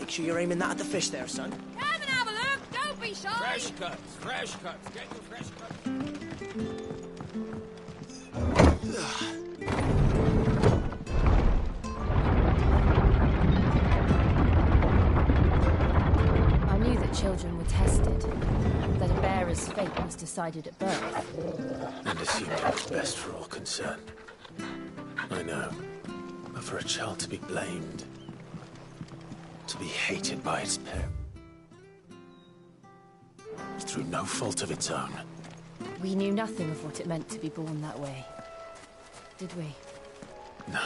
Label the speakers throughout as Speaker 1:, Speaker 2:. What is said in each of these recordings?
Speaker 1: Make sure you're aiming that at the fish there, son.
Speaker 2: Come and have a look! Don't be shy!
Speaker 3: Fresh cuts, fresh cuts. Get your fresh cuts.
Speaker 4: I knew that children were tested, that a bearer's fate was decided at birth.
Speaker 5: And assumed it was best for all concerned. I know. But for a child to be blamed, to be hated by its parent, through no fault of its own.
Speaker 4: We knew nothing of what it meant to be born that way, did we?
Speaker 5: No.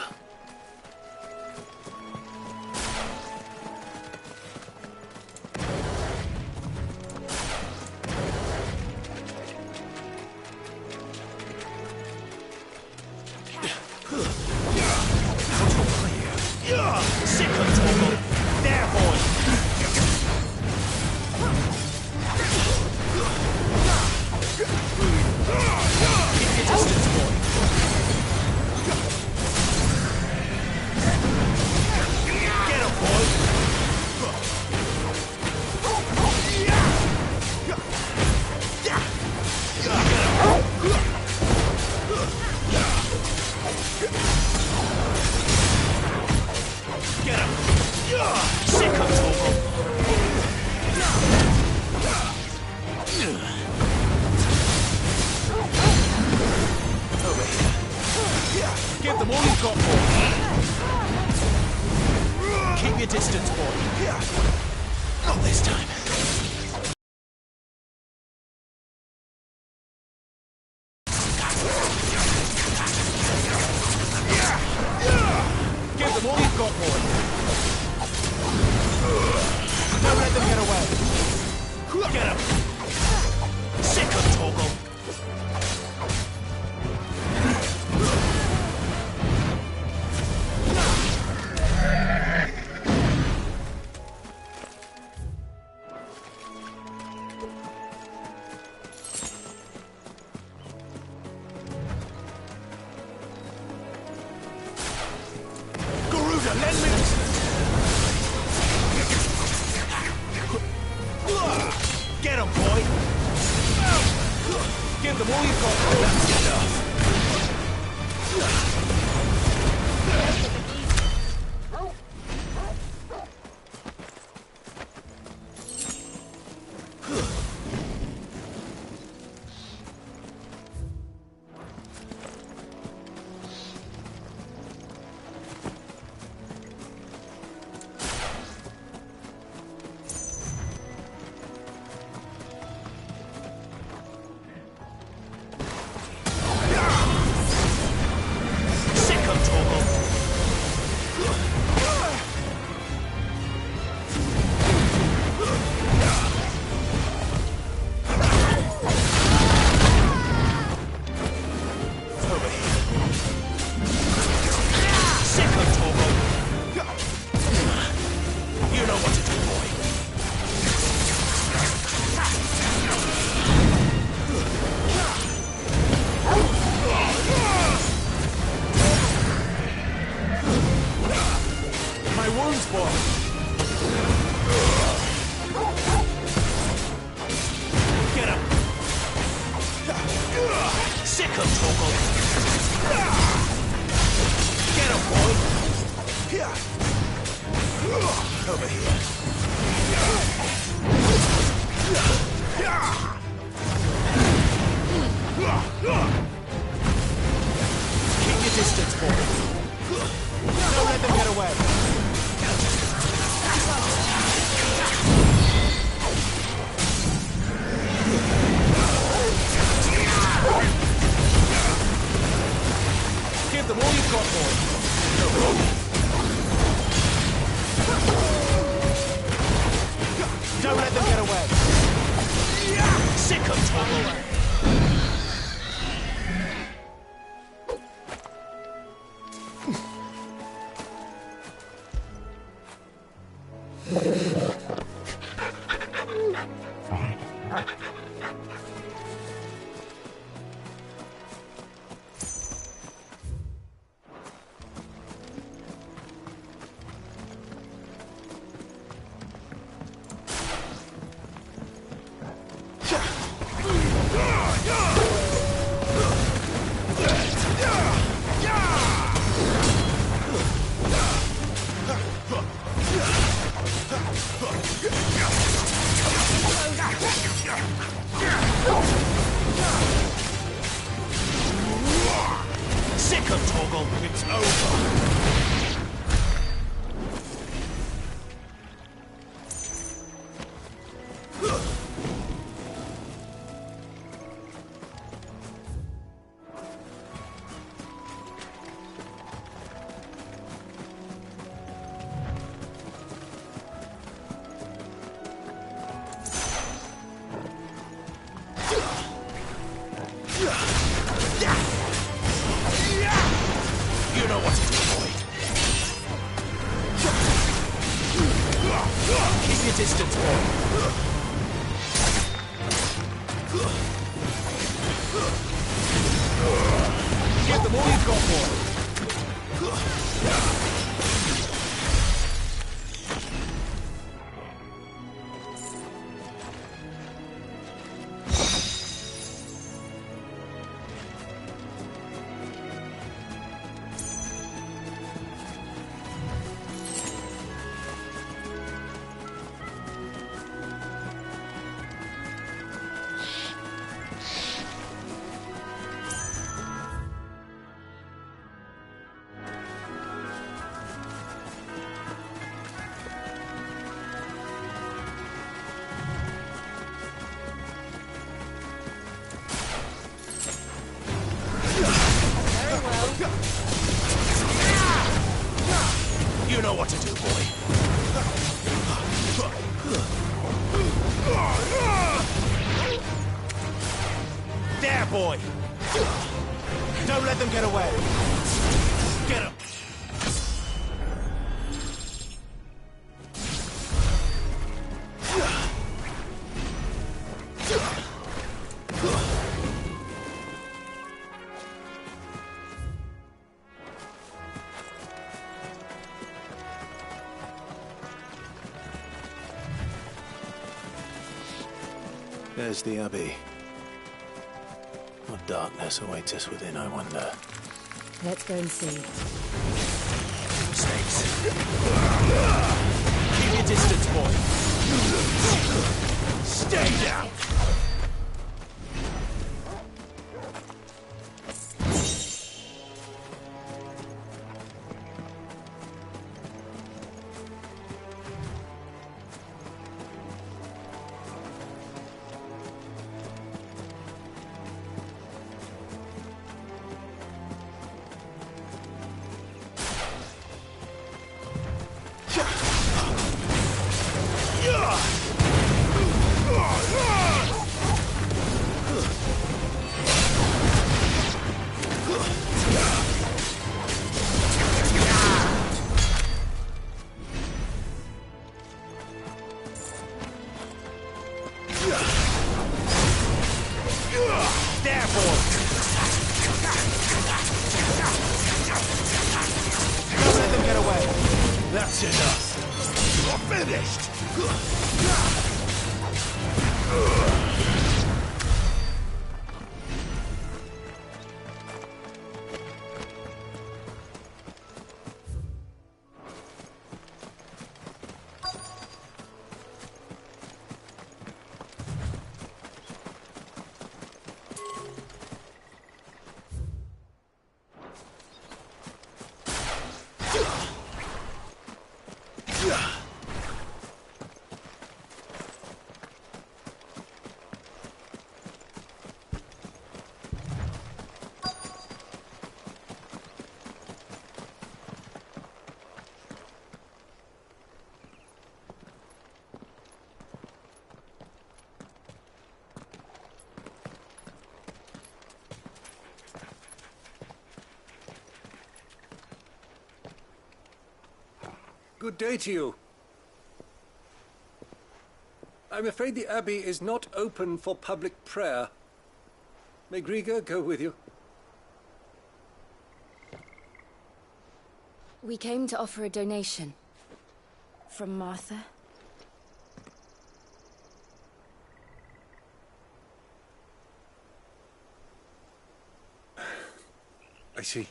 Speaker 3: Give them all you've got, boy. Keep your distance, boy.
Speaker 5: Not this time.
Speaker 3: Give them all you've got, boy. Don't let them get away. Get him. Sick of Torgal. Get him, boy! Give them all you've got. That's enough.
Speaker 5: Over here.
Speaker 3: Keep your distance, boy. Don't let them get away. Give them all you've got, boy. Don't let them get away. Sick of trouble. Welcome, Torgal. It's over. You know what to do, boy. Keep your distance, boy. Give them all you've got, boy. You know what to do, boy. There, boy. Don't let them get away. Get him.
Speaker 5: There's the Abbey. What darkness awaits us within, I wonder.
Speaker 4: Let's go and see.
Speaker 3: Snakes. Keep your distance, boy. Stay down. There, boy. Don't let them get away. That's enough. You're finished.
Speaker 6: Good day to you. I'm afraid the Abbey is not open for public prayer. May Griga go with you?
Speaker 4: We came to offer a donation. From Martha.
Speaker 6: I see.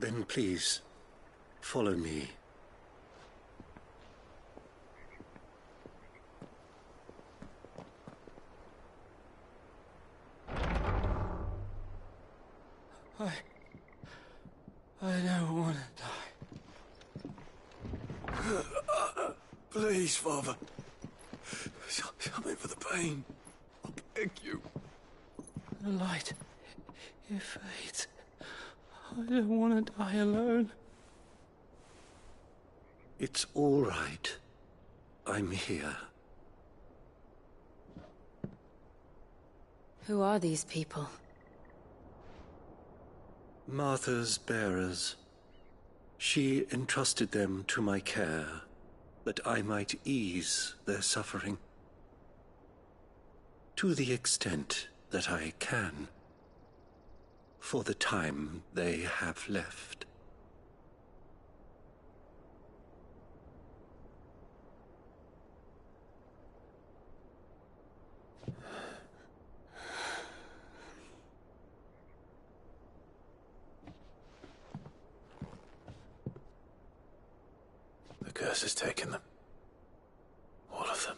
Speaker 6: Then please, follow me. I don't want to die. Please, Father. Help me for the pain. I beg you. The light, it fades. I don't want to die alone. It's all right. I'm here.
Speaker 4: Who are these people?
Speaker 6: Martha's bearers. She entrusted them to my care, that I might ease their suffering. To the extent that I can, for the time they have left.
Speaker 5: The curse has taken them. All of them.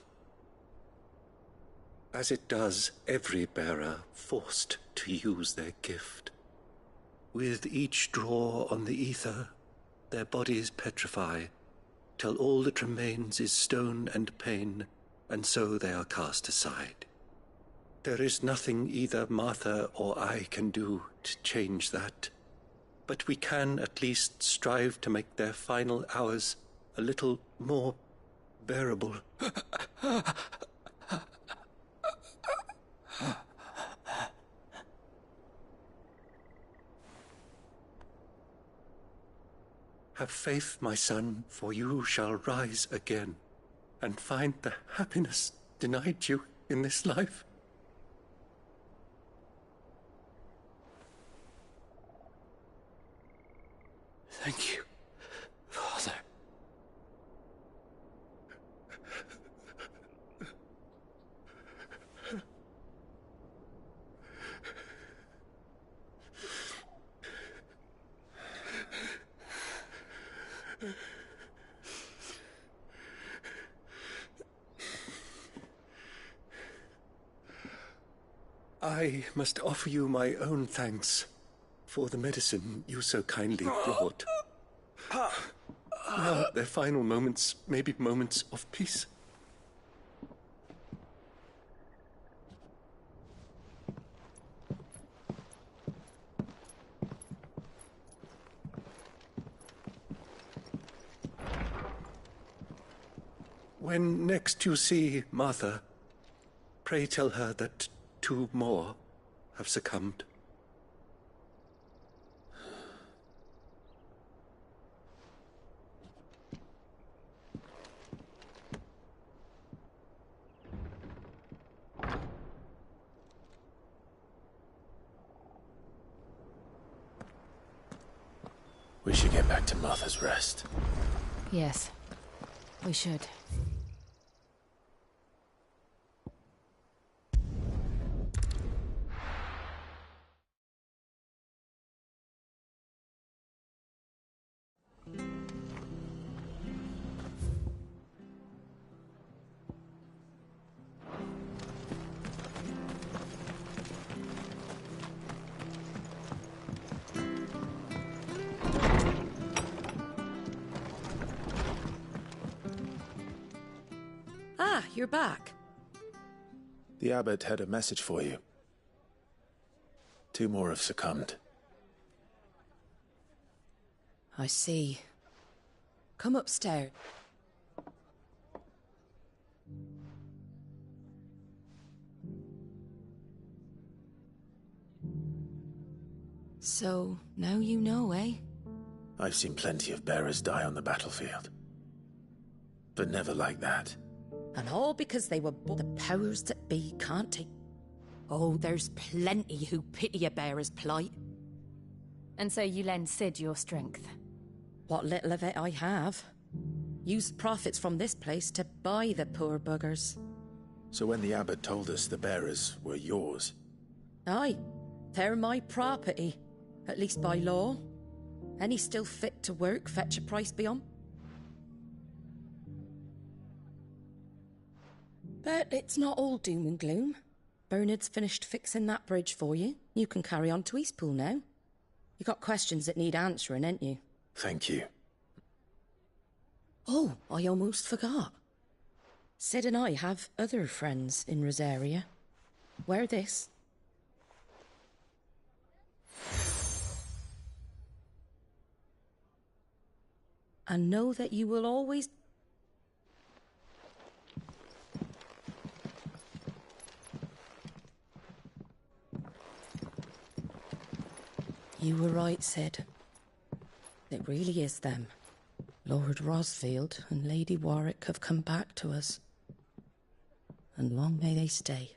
Speaker 6: As it does every bearer forced to use their gift. With each draw on the ether, their bodies petrify, till all that remains is stone and pain, and so they are cast aside. There is nothing either Martha or I can do to change that, but we can at least strive to make their final hours a little more bearable. Have faith, my son, for you shall rise again, and find the happiness denied you in this life. Thank you, Father. I must offer you my own thanks for the medicine you so kindly brought. Now their final moments may be moments of peace. When next you see Martha, pray tell her that 2 more have succumbed.
Speaker 5: We should get back to Martha's Rest.
Speaker 4: Yes, we should.
Speaker 2: Ah, you're back.
Speaker 5: The abbot had a message for you. 2 more have succumbed.
Speaker 2: I see. Come upstairs. So, now you know, eh?
Speaker 5: I've seen plenty of bearers die on the battlefield. But never like that.
Speaker 2: And all because they were the powers that be can't take. Oh, there's plenty who pity a bearer's plight.
Speaker 4: And so you lend Sid your strength.
Speaker 2: What little of it I have. Used profits from this place to buy the poor buggers.
Speaker 5: So when the abbot told us the bearers were yours...
Speaker 2: Aye, they're my property. At least by law. Any still fit to work fetch a price beyond. But it's not all doom and gloom. Bernard's finished fixing that bridge for you. You can carry on to Eastpool now. You got questions that need answering, ain't you?
Speaker 5: Thank you.
Speaker 2: Oh, I almost forgot. Sid and I have other friends in Rosaria. Wear this. And know that you will always... You were right, Sid. It really is them. Lord Rosfield and Lady Warwick have come back to us. And long may they stay.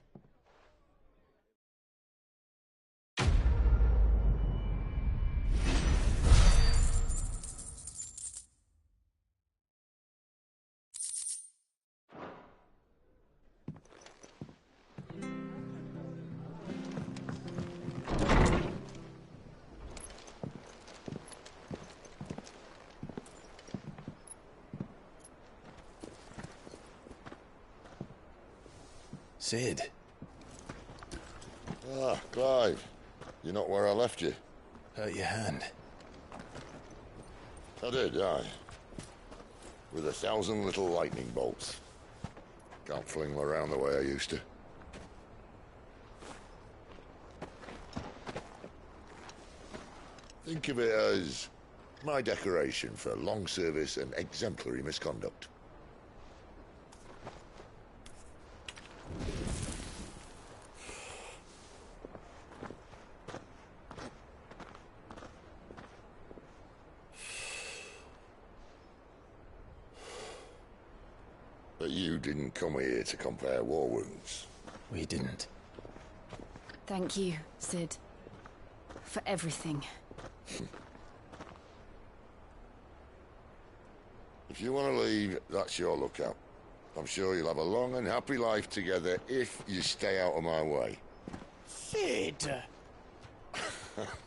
Speaker 5: Sid.
Speaker 7: Ah, Clive. You're not where I left you.
Speaker 5: Hurt your hand.
Speaker 7: I did, aye. With 1,000 little lightning bolts. Can't fling them around the way I used to. Think of it as my decoration for long service and exemplary misconduct. But you didn't come here to compare war wounds.
Speaker 5: We didn't.
Speaker 4: Thank you, Sid. For everything.
Speaker 7: If you want to leave, that's your lookout. I'm sure you'll have a long and happy life together if you stay out of my way.
Speaker 3: Sid!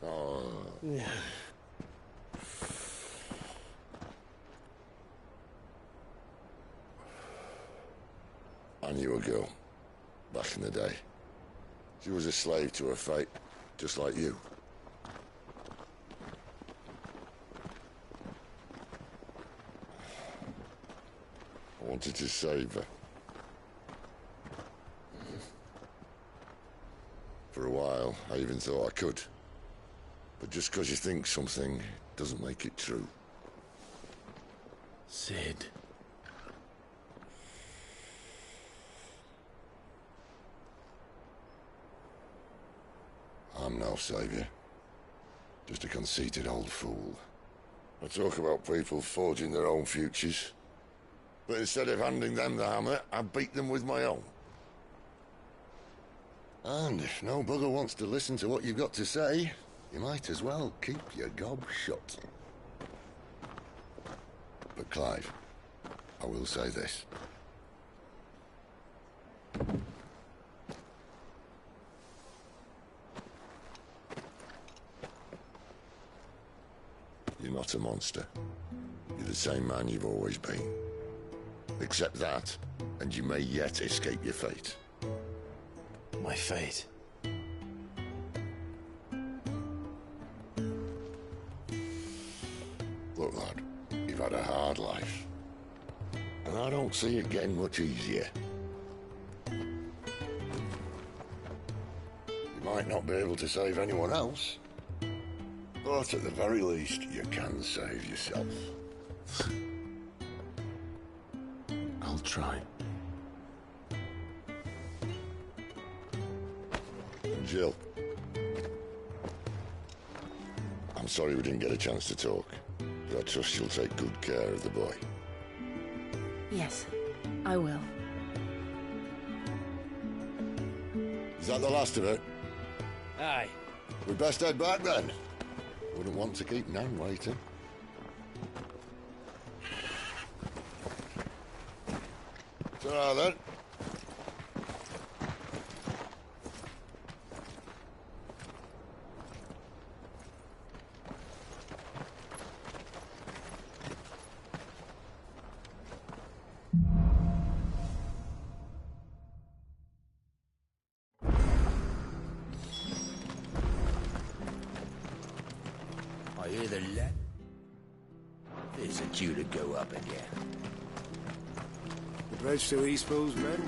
Speaker 7: Oh. I knew a girl, back in the day. She was a slave to her fate, just like you. I wanted to save her. For a while, I even thought I could. But just because you think something doesn't make it true.
Speaker 5: Sid.
Speaker 7: I'm no savior. Just a conceited old fool. I talk about people forging their own futures. But instead of handing them the hammer, I beat them with my own. And if no bugger wants to listen to what you've got to say, you might as well keep your gob shut. But Clive, I will say this. You're not a monster. You're the same man you've always been. Accept that, and you may yet escape your fate.
Speaker 5: My fate.
Speaker 7: Look, lad, you've had a hard life. And I don't see it getting much easier. You might not be able to save anyone else, but at the very least, you can save yourself.
Speaker 5: I'll try.
Speaker 7: And Jill, I'm sorry we didn't get a chance to talk, but I trust you'll take good care of the boy.
Speaker 4: Yes, I will.
Speaker 7: Is that the last of it?
Speaker 3: Aye.
Speaker 7: We'd best head back then. Wouldn't want to keep Nan waiting. Ta-ra then.
Speaker 3: I hear the There's a due to go up again.
Speaker 8: The bridge to East Bull's men.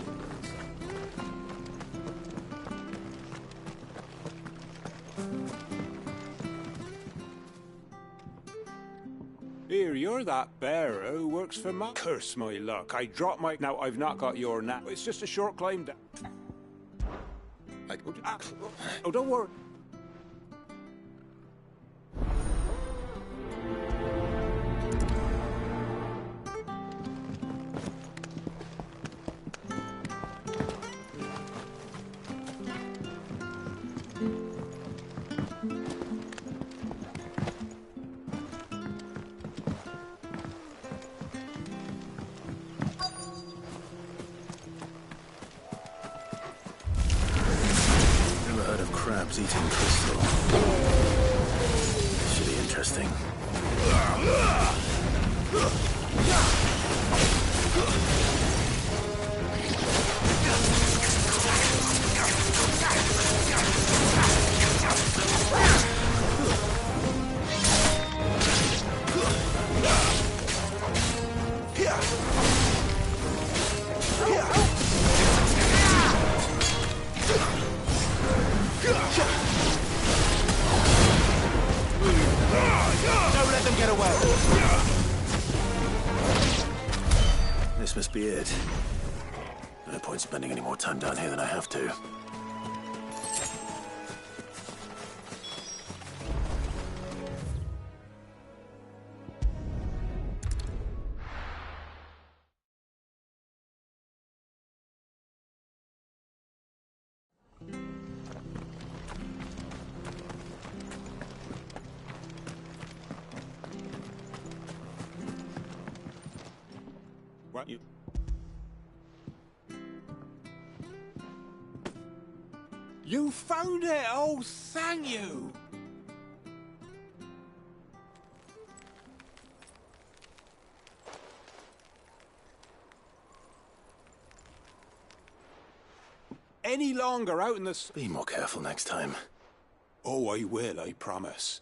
Speaker 9: Here, you're that bearer who works for my... Curse my luck. I dropped my... Now, I've not got your nap. It's just a short climb down. Oh, don't worry.
Speaker 5: Crabs eating crystal. Should be interesting. This must be it. No point spending any more time down here than I have to.
Speaker 9: What you... You found it! Oh, thank you! Any longer out in the...
Speaker 5: Be more careful next time.
Speaker 9: Oh, I will, I promise.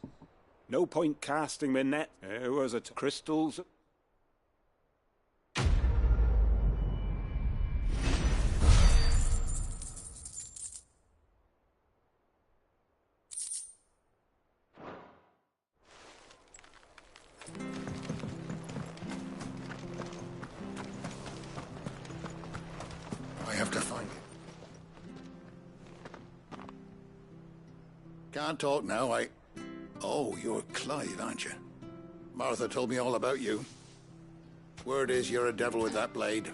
Speaker 9: No point casting my net. There was a crystals...
Speaker 10: I have to find it. Can't talk now, Oh, you're Clive, aren't you? Martha told me all about you. Word is you're a devil with that blade.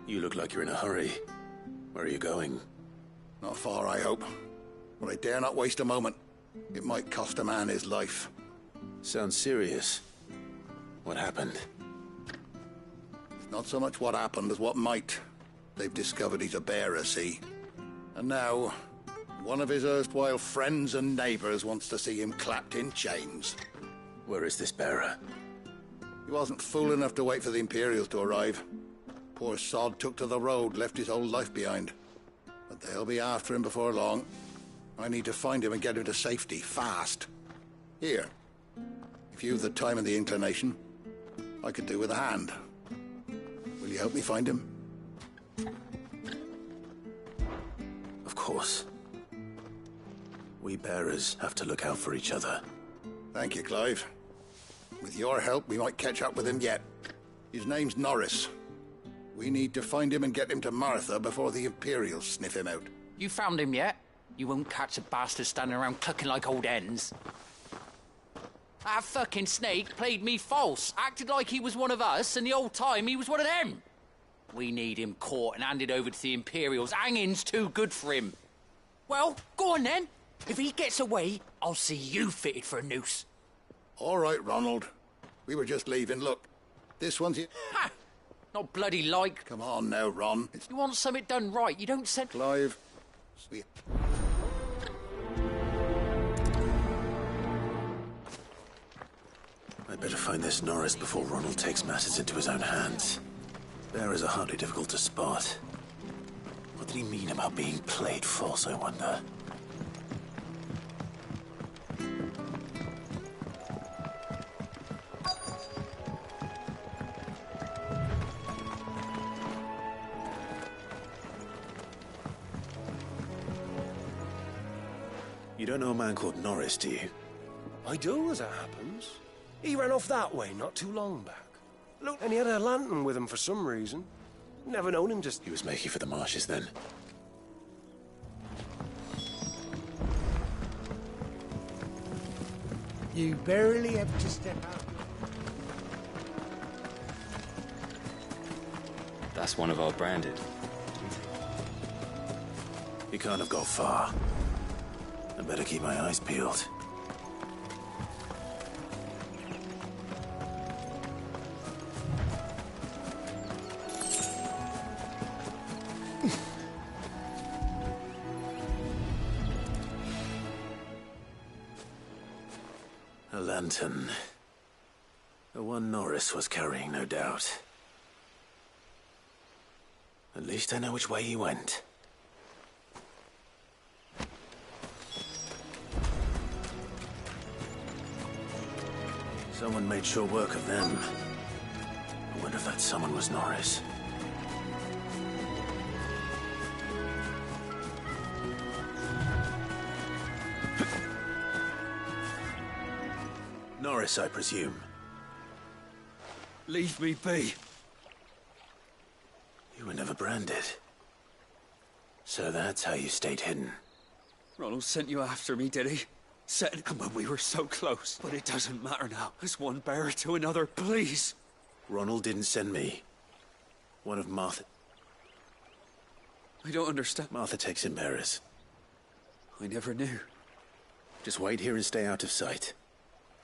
Speaker 5: You look like you're in a hurry. Where are you going?
Speaker 10: Not far, I hope. But I dare not waste a moment. It might cost a man his life.
Speaker 5: Sounds serious. What happened?
Speaker 10: It's not so much what happened as what might. They've discovered he's a bearer, see? And now, one of his erstwhile friends and neighbours wants to see him clapped in chains.
Speaker 5: Where is this bearer?
Speaker 10: He wasn't fool enough to wait for the Imperials to arrive. Poor sod took to the road, left his whole life behind. But they'll be after him before long. I need to find him and get him to safety, fast. Here, if you've the time and the inclination, I could do with a hand. Will you help me find him?
Speaker 5: Of course. We bearers have to look out for each other.
Speaker 10: Thank you, Clive. With your help, we might catch up with him yet. His name's Norris. We need to find him and get him to Martha before the Imperials sniff him out.
Speaker 11: You found him yet? You won't catch a bastard standing around clucking like old hens. That fucking snake played me false, acted like he was one of us, and the whole time he was one of them. We need him caught and handed over to the Imperials. Hanging's too good for him. Well, go on then. If he gets away, I'll see you fitted for a noose.
Speaker 10: All right, Ronald. We were just leaving. Look, this one's...
Speaker 11: Ha! Not bloody like.
Speaker 10: Come on now, Ron.
Speaker 11: You want something done right, you don't send...
Speaker 10: Clive, sweet...
Speaker 5: I'd better find this Norris before Ronald takes matters into his own hands. Bearers are hardly difficult to spot. What did he mean about being played false, I wonder? don't know a man called Norris, do you?
Speaker 3: I do, as it happens. He ran off that way not too long back. Look, and he had a lantern with him for some reason. Never known him just...
Speaker 5: He was making for the marshes then.
Speaker 3: You barely have to step out.
Speaker 8: That's one of our branded.
Speaker 5: He can't have got far. I better keep my eyes peeled. A lantern. The one Norris was carrying, no doubt. At least I know which way he went. Someone made sure work of them. I wonder if that someone was Norris. Norris, I presume.
Speaker 8: Leave me be.
Speaker 5: You were never branded. So that's how you stayed hidden.
Speaker 8: Ronald sent you after me, did he? Said when we were so close. But it doesn't matter now. It's one bearer to another, please.
Speaker 5: Ronald didn't send me. One of Martha...
Speaker 8: I don't understand.
Speaker 5: Martha takes in bearers.
Speaker 8: I never knew.
Speaker 5: Just wait here and stay out of sight.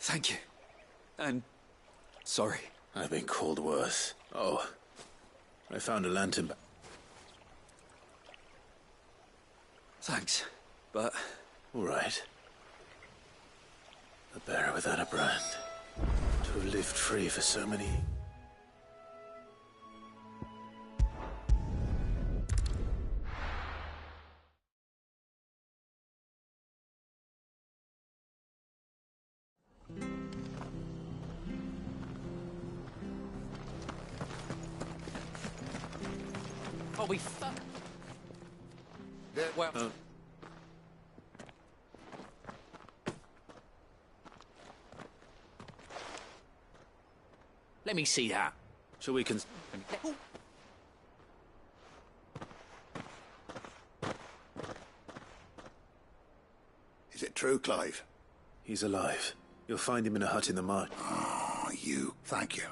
Speaker 8: Thank you. And... sorry.
Speaker 5: I've been called worse. Oh. I found a lantern, but...
Speaker 8: Thanks. But...
Speaker 5: all right. A bearer without a brand. To have lived free for so many...
Speaker 11: Oh, we fuck.
Speaker 10: Well...
Speaker 11: Let me see that.
Speaker 5: So we can...
Speaker 10: Is it true, Clive?
Speaker 5: He's alive. You'll find him in a hut in the marsh.
Speaker 10: Oh, you. Thank you.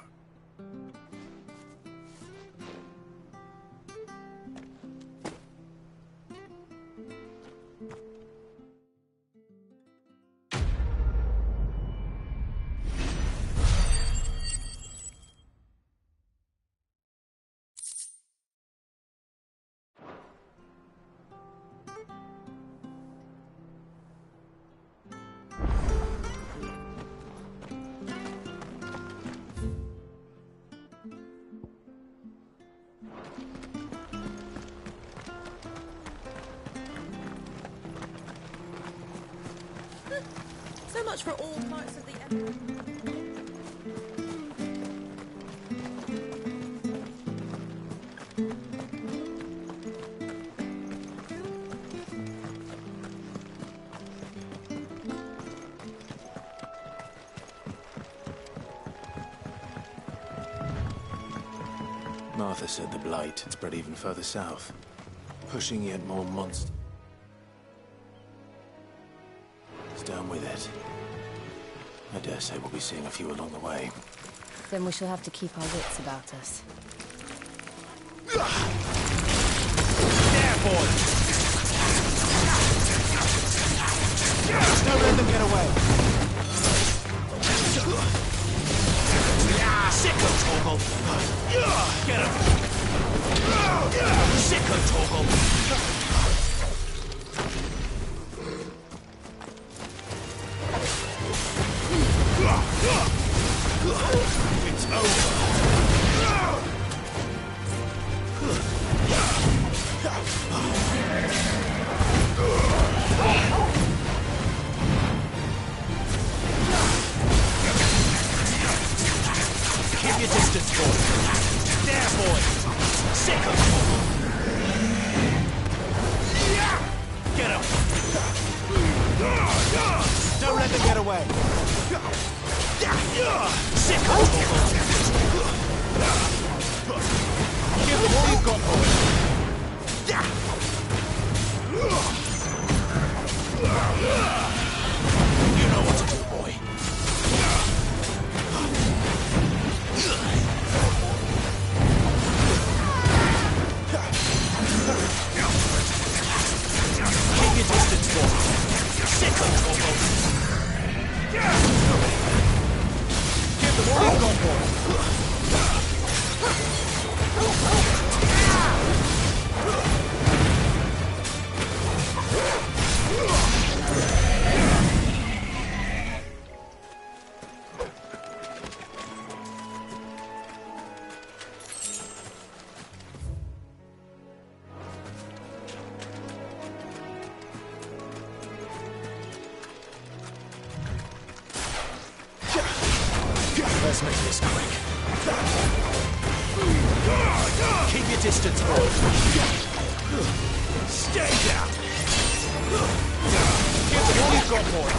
Speaker 2: So much for all parts of the empire.
Speaker 5: Martha said the blight had spread even further south, pushing yet more monsters. Down with it. I dare say we'll be seeing a few along the way.
Speaker 4: Then we shall have to keep our wits about us.
Speaker 3: There, boy! Don't let them get away! Sicko, Torgal! Get him! Sicko, Torgal! It's over. Keep your distance, boy. There, boy. Sick of
Speaker 9: Don't let them get away. Sick of Give them all you've got, boy. You know what to do, boy. Keep your distance, boy. Sick of trouble. Give them all you've got, boy. Let's make this quick. Keep your distance, boy. Stay down. Give them all you've got, boy.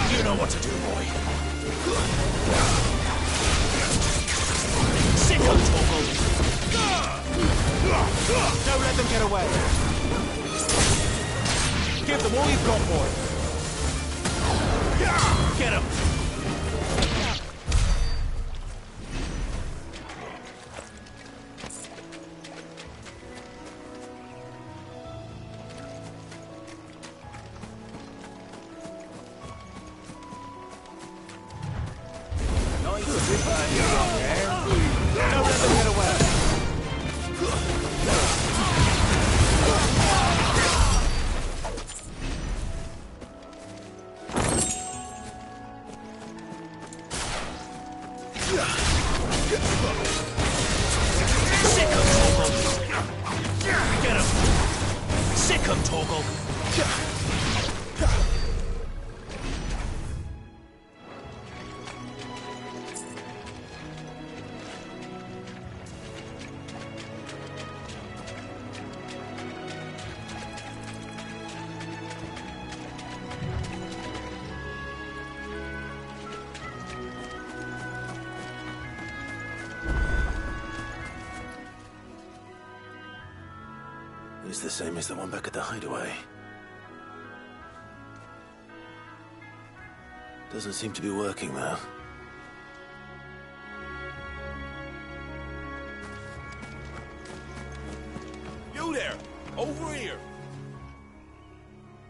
Speaker 9: You know what to do, boy. Sick of trouble. Don't let them get away. Give them all you've got, boy. Get him. Don't let them get away. Sick of Torgal. Get him. Sick of Torgal.
Speaker 5: It's the same as the one back at the hideaway. Doesn't seem to be working, though.
Speaker 9: You there! Over here!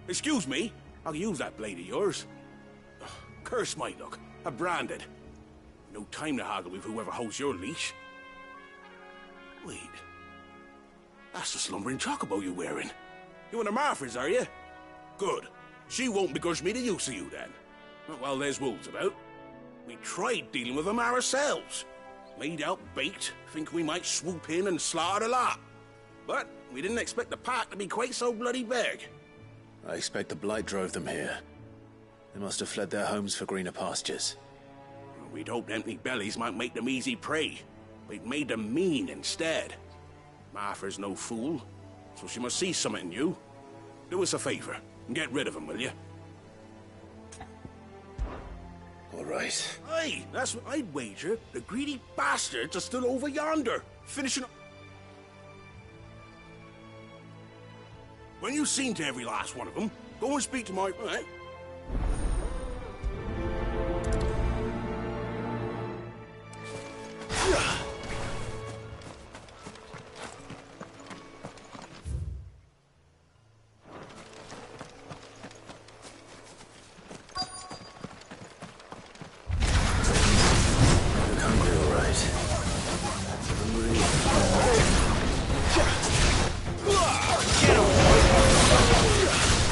Speaker 9: Excuse me, I'll use that blade of yours. Ugh, curse my luck. I'm branded. No time to haggle with whoever holds your leash. Wait. That's the slumbering chocobo you're wearing. You and the Marfors, are you? Good. She won't begrudge me the use of you, then. Well, there's wolves about. We tried dealing with them ourselves. Made out baked, think we might swoop in and slaughter the lot. But we didn't expect the pack to be quite so bloody big.
Speaker 5: I expect the Blight drove them here. They must have fled their homes for greener pastures.
Speaker 9: We'd hoped empty bellies might make them easy prey. We'd made them mean instead. Martha's no fool, so she must see something in you. Do us a favor and get rid of them, will you?
Speaker 5: All right.
Speaker 9: Aye, that's what I'd wager. The greedy bastards are still over yonder, finishing up. When you've seen to every last one of them, go and speak to my... Right?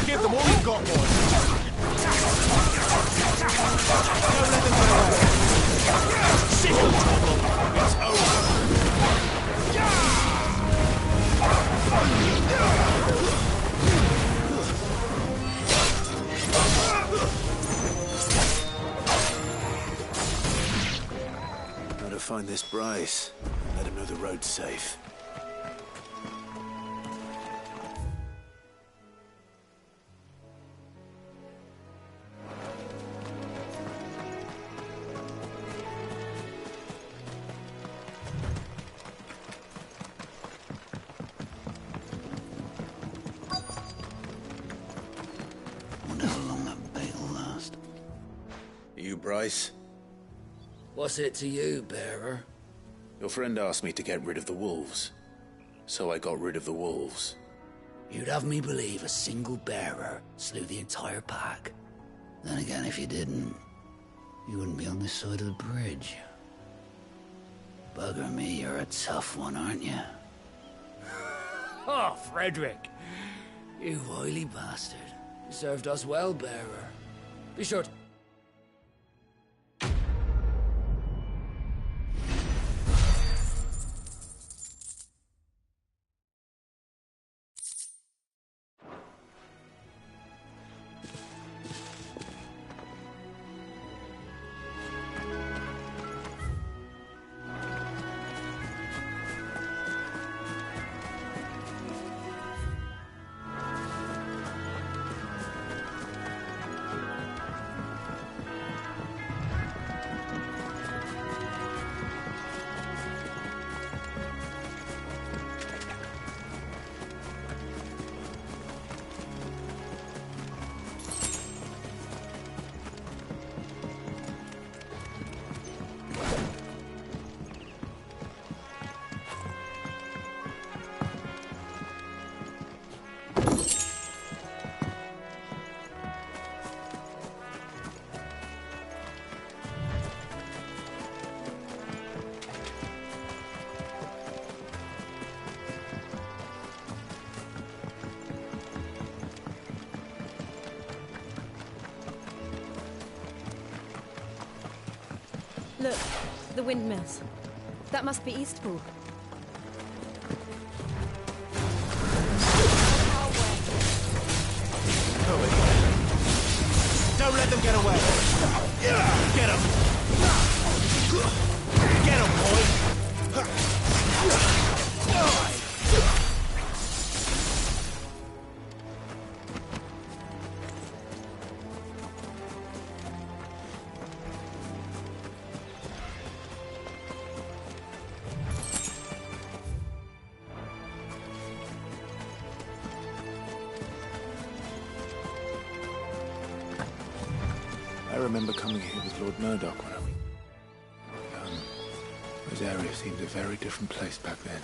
Speaker 9: Give them all you've got, boy.
Speaker 5: find this Bryce. Let him know the road's safe.
Speaker 10: Wonder how long that bait will last.
Speaker 5: You, Bryce?
Speaker 12: What's it to you, bearer?
Speaker 5: Your friend asked me to get rid of the wolves. So I got rid of the wolves.
Speaker 12: You'd have me believe a single bearer slew the entire pack. Then again, if you didn't, you wouldn't be on this side of the bridge. Bugger me, you're a tough one, aren't you? Oh, Frederick! You wily bastard. You served us well, bearer. Be sure to...
Speaker 4: Look, the windmills. That must be Eastpool.
Speaker 9: Don't let them get away. Get him. Get him, boy.
Speaker 5: I remember coming here with Lord Murdoch when I was young. Those areas seemed a very different place back then.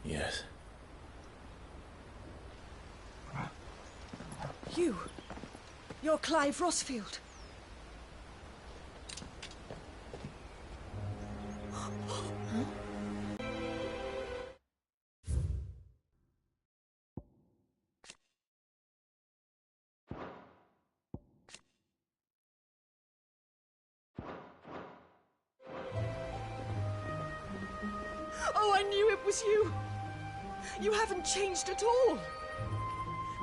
Speaker 5: Yes.
Speaker 1: You're Clive Rosfield.
Speaker 13: Oh, I knew it was you. You haven't changed at all.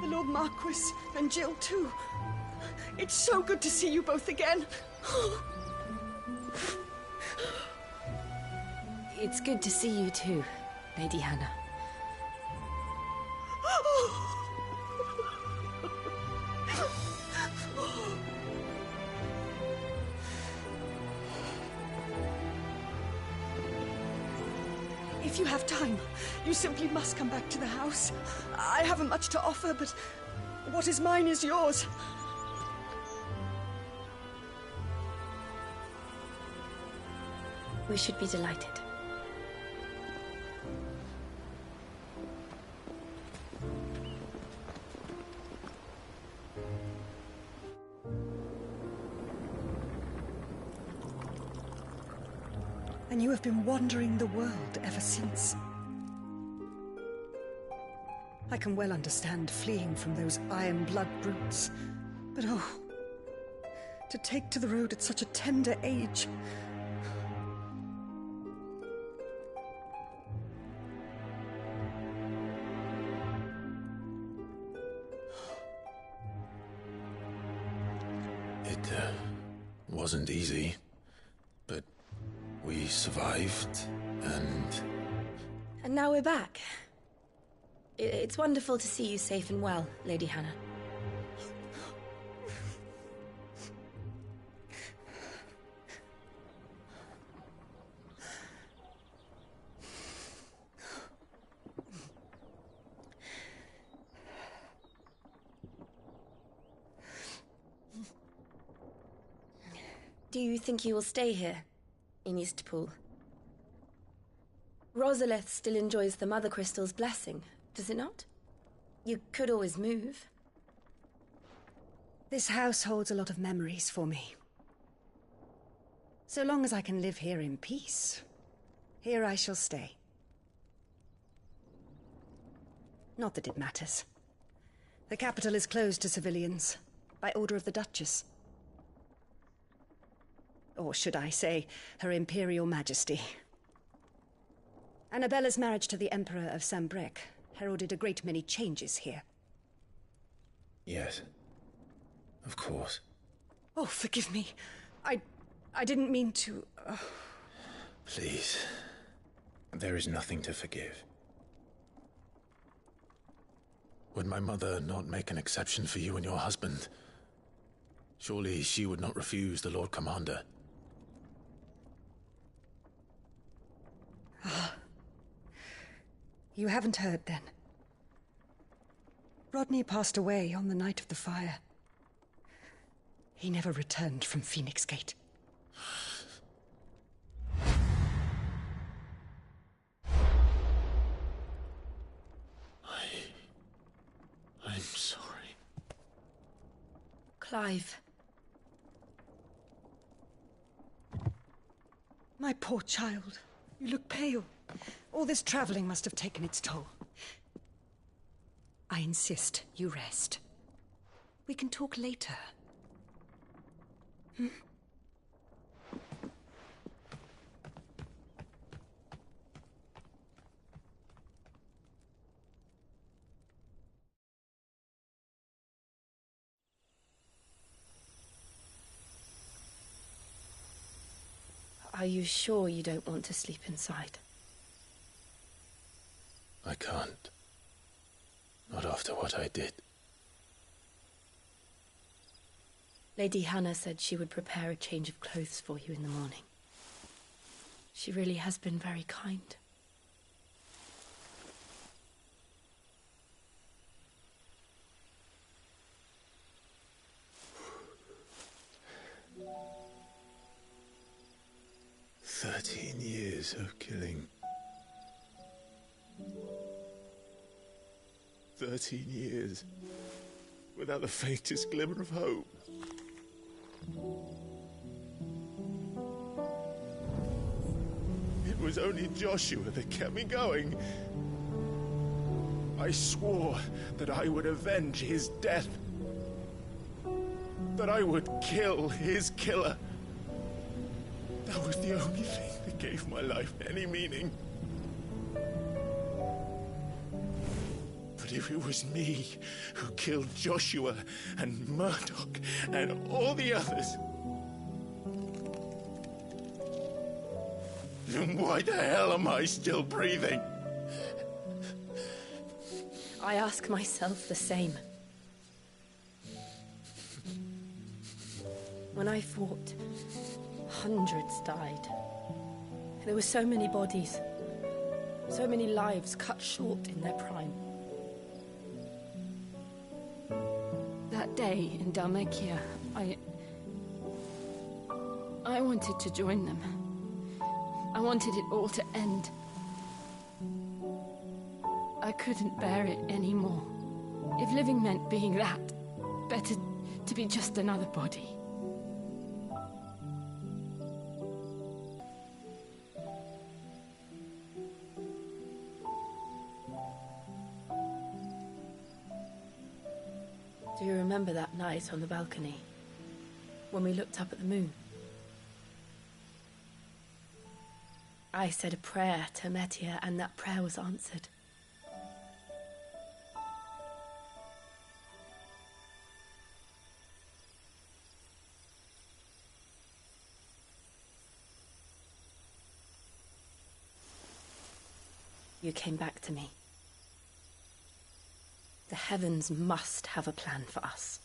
Speaker 13: The Lord Marquis and Jill too. It's so good to see you both again.
Speaker 4: It's good to see you too, Lady Hannah.
Speaker 13: If you have time, you simply must come back to the house. I haven't much to offer, but what is mine is yours.
Speaker 4: We should be delighted.
Speaker 13: And you have been wandering the world ever since.
Speaker 1: I can well understand fleeing from those iron blood brutes. But oh, to take to the road at such a tender age.
Speaker 5: It wasn't easy, but we survived, and...
Speaker 2: And now we're back. It's wonderful to see you safe and well, Lady Hannah. Do you think you will stay here, in Eastpool? Rosalith still enjoys the Mother Crystal's blessing, does it not? You could always move.
Speaker 1: This house holds a lot of memories for me. So long as I can live here in peace, here I shall stay. Not that it matters. The capital is closed to civilians, by order of the Duchess. Or should I say, Her Imperial Majesty. Annabella's marriage to the Emperor of Sambrec heralded a great many changes here.
Speaker 5: Yes. Of course.
Speaker 1: Oh, forgive me. I didn't mean to...
Speaker 5: Please. There is nothing to forgive. Would my mother not make an exception for you and your husband? Surely she would not refuse the Lord Commander.
Speaker 1: You haven't heard, then. Rodney passed away on the night of the fire. He never returned from Phoenix Gate.
Speaker 5: I'm sorry.
Speaker 2: Clive.
Speaker 1: My poor child. You look pale. All this traveling must have taken its toll. I insist you rest. We can talk later. Hmm?
Speaker 2: Are you sure you don't want to sleep inside?
Speaker 5: I can't. Not after what I did.
Speaker 2: Lady Hannah said she would prepare a change of clothes for you in the morning. She really has been very kind.
Speaker 5: Years of killing. 13 years without the faintest glimmer of hope. It was only Joshua that kept me going. I swore that I would avenge his death. That I would kill his killer. That was the only thing that gave my life any meaning. But if it was me who killed Joshua and Murdoch and all the others, then why the hell am I still breathing?
Speaker 2: I ask myself the same. When I fought, hundreds died. There were so many bodies, so many lives cut short in their prime. That day in Dhalmekia, I wanted to join them. I wanted it all to end. I couldn't bear it anymore. If living meant being that, better to be just another body. Do you remember that night on the balcony? When we looked up at the moon? I said a prayer to Metia, and that prayer was answered. You came back to me. The heavens must have a plan for us.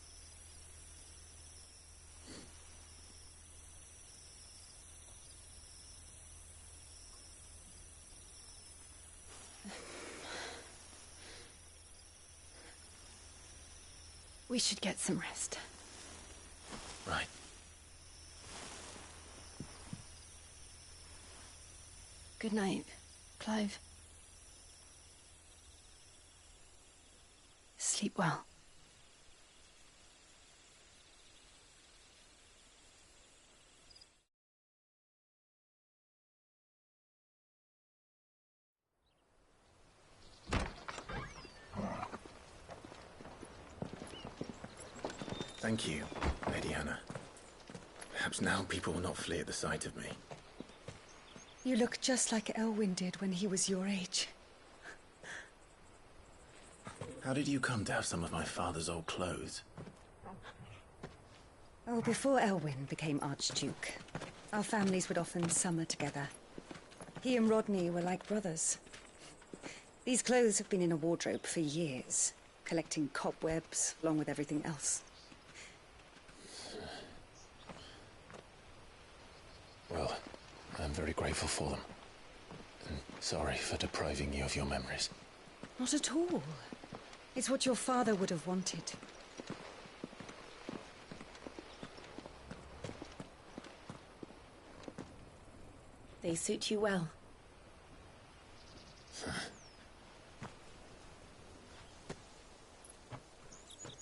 Speaker 2: We should get some rest.
Speaker 5: Right.
Speaker 2: Good night, Clive. Sleep well.
Speaker 5: Thank you, Lady Hannah. Perhaps now people will not flee at the sight of me.
Speaker 1: You look just like Elwyn did when he was your age.
Speaker 5: How did you come to have some of my father's old clothes?
Speaker 1: Oh, before Elwyn became Archduke, our families would often summer together. He and Rodney were like brothers. These clothes have been in a wardrobe for years, collecting cobwebs along with everything else.
Speaker 5: Well, I'm very grateful for them. And sorry for depriving you of your memories.
Speaker 1: Not at all. It's what your father would have wanted.
Speaker 2: They suit you well.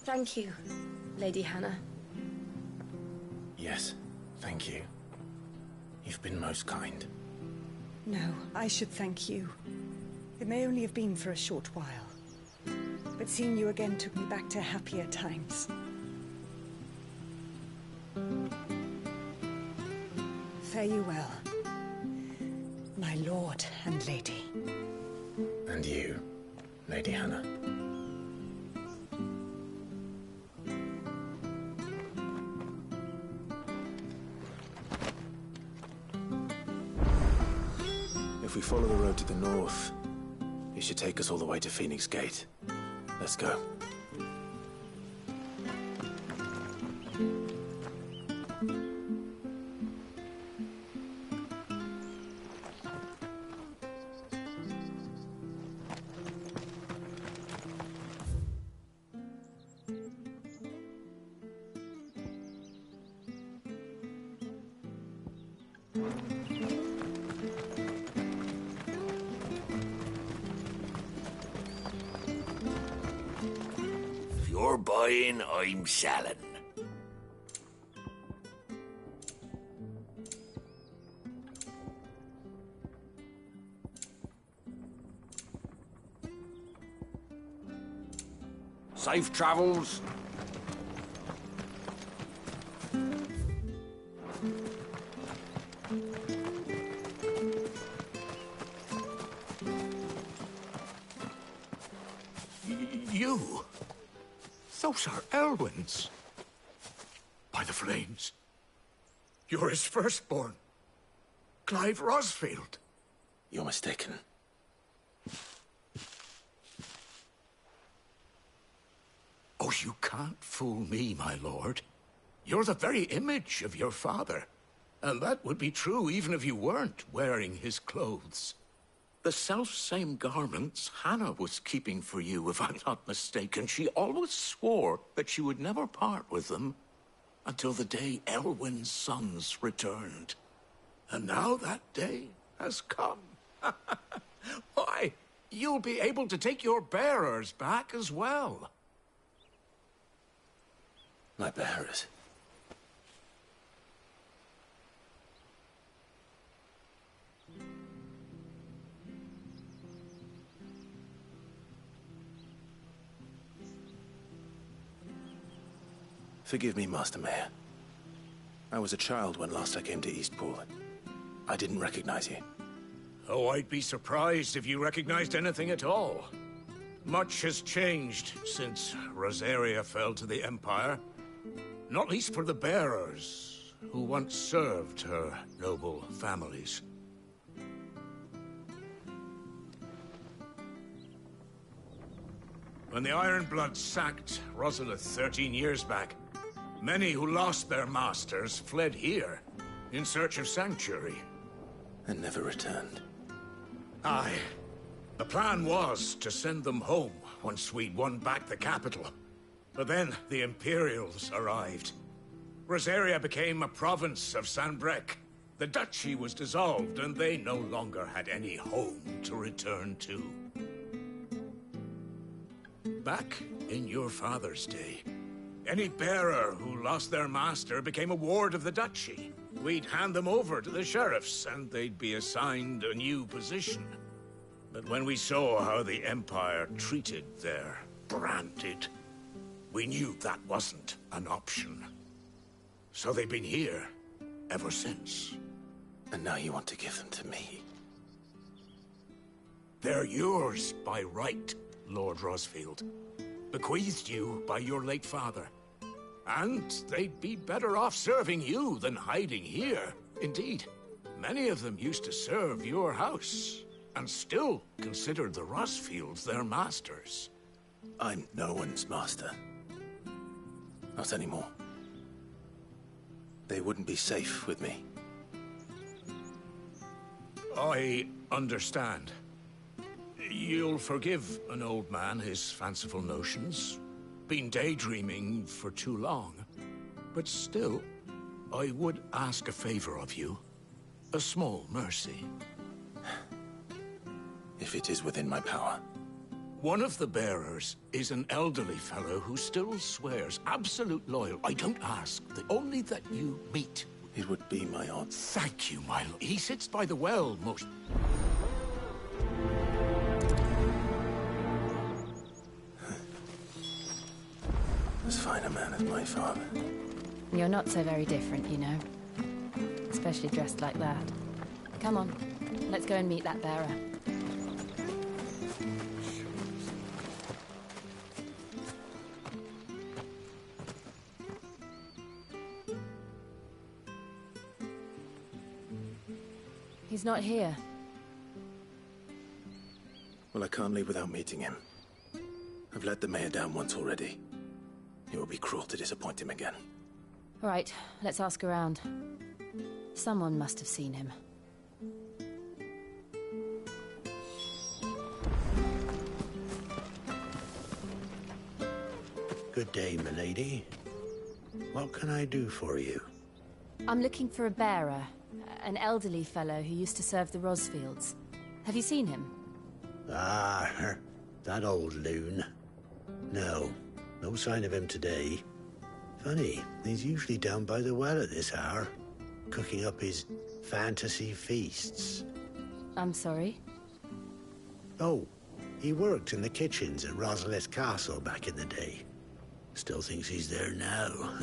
Speaker 2: Thank you, Lady Hannah.
Speaker 5: Yes, thank you. You've been most kind.
Speaker 1: No, I should thank you. It may only have been for a short while. But seeing you again took me back to happier times. Fare you well, my lord and lady.
Speaker 5: And you, Lady Hannah. If we follow the road to the north, it should take us all the way to Phoenix Gate. Let's go.
Speaker 14: If you're buying, I'm selling. Safe travels.
Speaker 9: You? Those are Elwyn's. By the flames. You're his firstborn. Clive Rosfield.
Speaker 5: You're mistaken.
Speaker 9: Oh, you can't fool me, my lord. You're the very image of your father. And that would be true even if you weren't wearing his clothes. The self-same garments Hannah was keeping for you, if I'm not mistaken. She always swore that she would never part with them until the day Elwyn's sons returned. And now that day has come. Why, you'll be able to take your bearers back as well.
Speaker 5: My bearers? Forgive me, Master Mayor. I was a child when last I came to Eastpool. I didn't recognize you.
Speaker 14: Oh, I'd be surprised if you recognized anything at all. Much has changed since Rosaria fell to the Empire. Not least for the bearers, who once served her noble families. When the Ironbloods sacked Rosalith 13 years back, many who lost their masters fled here in search of sanctuary.
Speaker 5: And never returned.
Speaker 14: Aye. The plan was to send them home once we'd won back the capital. But then the Imperials arrived. Rosaria became a province of Sanbreque. The duchy was dissolved, and they no longer had any home to return to. Back in your father's day, any bearer who lost their master became a ward of the duchy. We'd hand them over to the sheriffs, and they'd be assigned a new position. But when we saw how the Empire treated their branded, we knew that wasn't an option. So they've been here ever since.
Speaker 5: And now you want to give them to me?
Speaker 14: They're yours by right, Lord Rosfield. Bequeathed you by your late father. And they'd be better off serving you than hiding here. Indeed, many of them used to serve your house, and still considered the Rosfields their masters.
Speaker 5: I'm no one's master. Not anymore. They wouldn't be safe with me.
Speaker 14: I understand. You'll forgive an old man his fanciful notions. Been daydreaming for too long. But still, I would ask a favor of you. A small mercy.
Speaker 5: If it is within my power.
Speaker 14: One of the bearers is an elderly fellow who still swears absolute loyalty. I don't ask, only that you meet.
Speaker 5: It would be my honor.
Speaker 14: Thank you, my lord. He sits by the well most...
Speaker 5: As fine a man as my father.
Speaker 4: You're not so very different, you know. Especially dressed like that. Come on, let's go and meet that bearer. He's not here.
Speaker 5: Well, I can't leave without meeting him. I've let the mayor down once already. It would be cruel to disappoint him again.
Speaker 4: All right, let's ask around. Someone must have seen him.
Speaker 15: Good day, milady. What can I do for you?
Speaker 4: I'm looking for a bearer. An elderly fellow who used to serve the Rosfields. Have you seen him?
Speaker 15: Ah, that old loon. No, no sign of him today. Funny, he's usually down by the well at this hour, cooking up his fantasy feasts.
Speaker 4: I'm sorry?
Speaker 15: Oh, he worked in the kitchens at Rosalith Castle back in the day. Still thinks he's there now.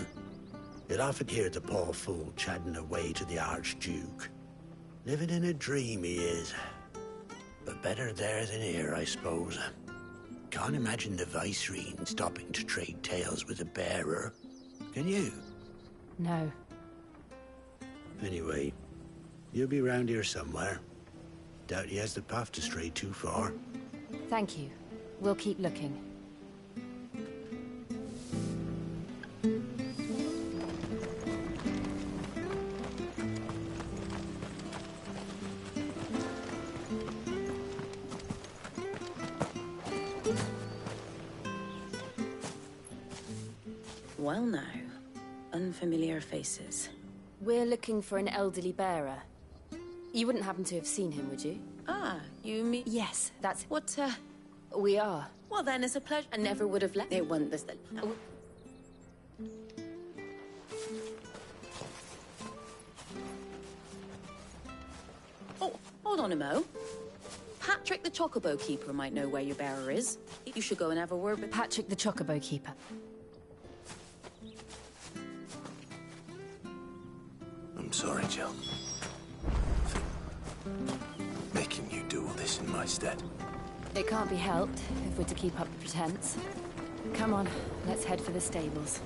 Speaker 15: You'd often hear the poor fool chatting away to the Archduke. Living in a dream he is. But better there than here, I suppose. Can't imagine the Viceroy stopping to trade tales with a bearer. Can you?
Speaker 4: No.
Speaker 15: Anyway, you'll be round here somewhere. Doubt he has the path to stray too far.
Speaker 4: Thank you. We'll keep looking.
Speaker 2: Well now, unfamiliar faces.
Speaker 4: We're looking for an elderly bearer. You wouldn't happen to have seen him, would you?
Speaker 2: Ah, you mean...
Speaker 4: Yes, that's...
Speaker 2: What,
Speaker 4: We are.
Speaker 2: Well, then it's a pleasure. I never would have let... It wasn't this... No. Oh, hold on a mo. Patrick the Chocobo Keeper might know where your bearer is. You should go and have a word with...
Speaker 4: Patrick the Chocobo Keeper.
Speaker 5: I'm sorry, Jill. For making you do all this in my stead.
Speaker 4: It can't be helped if we're to keep up the pretense. Come on, let's head for the stables.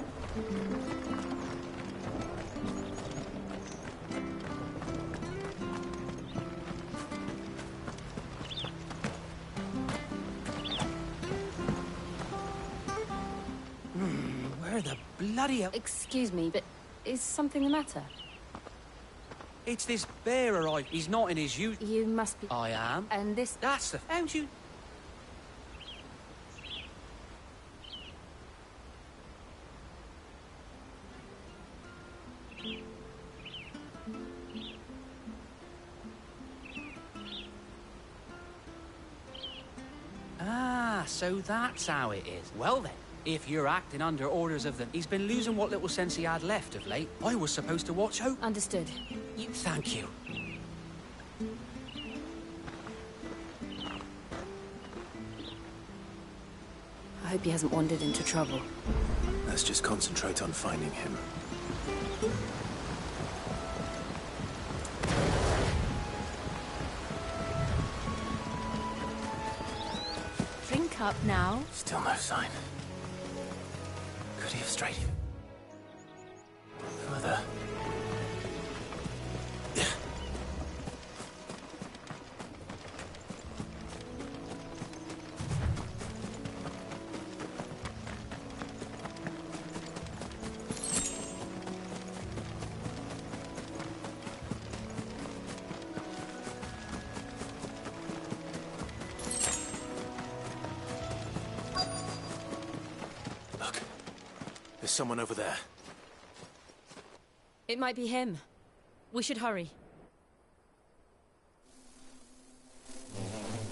Speaker 8: Where the bloody hell...
Speaker 4: Excuse me, but is something the matter?
Speaker 8: It's this bearer, he's not in his use...
Speaker 4: You must be...
Speaker 8: I am.
Speaker 4: And this...
Speaker 8: That's the... How'd you... Ah, so that's how it is. Well then, if you're acting under orders of them, he's been losing what little sense he had left of late. I was supposed to watch out.
Speaker 4: Understood.
Speaker 8: Thank you.
Speaker 4: I hope he hasn't wandered into trouble.
Speaker 5: Let's just concentrate on finding him.
Speaker 4: Drink up now.
Speaker 5: Still no sign. Could he have strayed further? There's someone over there.
Speaker 4: It might be him. We should hurry.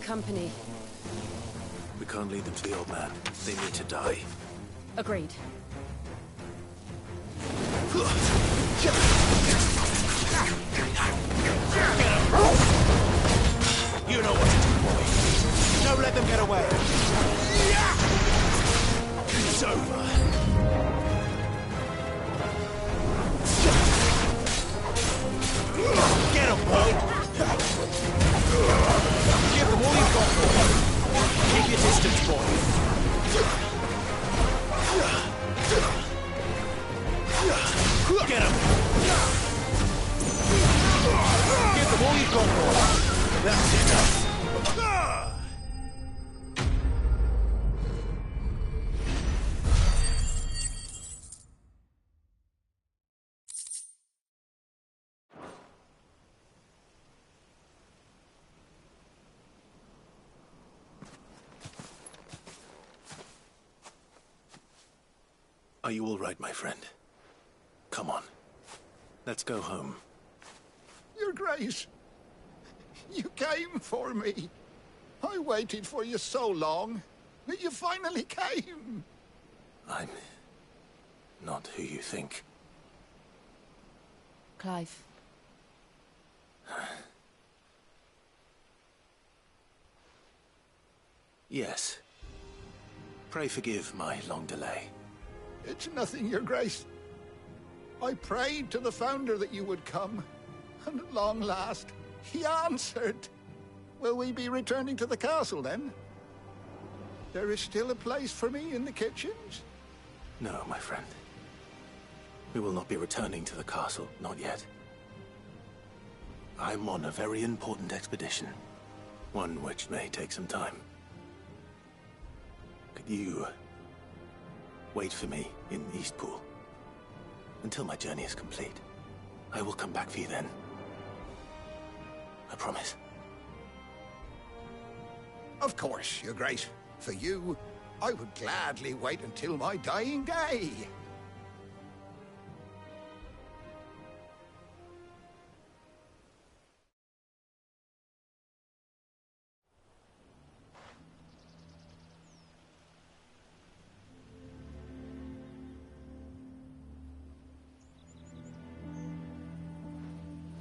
Speaker 4: Company.
Speaker 5: We can't lead them to the old man. They need to die.
Speaker 4: Agreed.
Speaker 9: You know what to do, boy. Don't let them get away. It's over. Get him, boy! Give them all you've got, boy! Keep your distance, boy! Get him! Give them all you've got, boy! That's enough! Are you all right, my friend? Come on. Let's go home.
Speaker 10: Your Grace, you came for me. I waited for you so long, but you finally came.
Speaker 5: I'm not who you think.
Speaker 4: Clive.
Speaker 5: Yes. Pray forgive my long delay.
Speaker 10: It's nothing, Your Grace. I prayed to the Founder that you would come, and at long last, he answered. Will we be returning to the castle, then? There is still a place for me in the kitchens?
Speaker 5: No, my friend. We will not be returning to the castle, not yet. I'm on a very important expedition, one which may take some time. Could you wait for me in Eastpool until my journey is complete? I will come back for you then. I promise.
Speaker 10: Of course, Your Grace. For you, I would gladly wait until my dying day.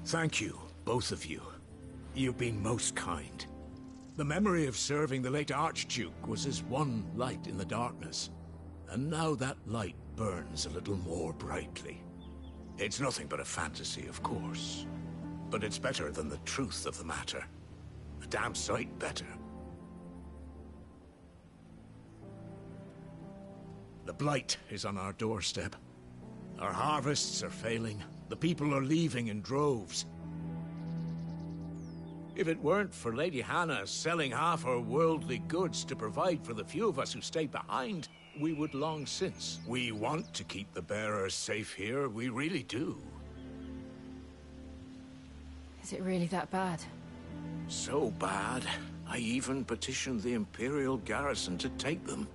Speaker 14: Thank you, both of you. You've been most kind. The memory of serving the late Archduke was as one light in the darkness, and now that light burns a little more brightly. It's nothing but a fantasy, of course. But it's better than the truth of the matter. A damn sight better. The Blight is on our doorstep. Our harvests are failing. The people are leaving in droves. If it weren't for Lady Hannah selling half her worldly goods to provide for the few of us who stay behind, we would long since. We want to keep the bearers safe here, we really do.
Speaker 4: Is it really that bad?
Speaker 14: So bad, I even petitioned the Imperial garrison to take them.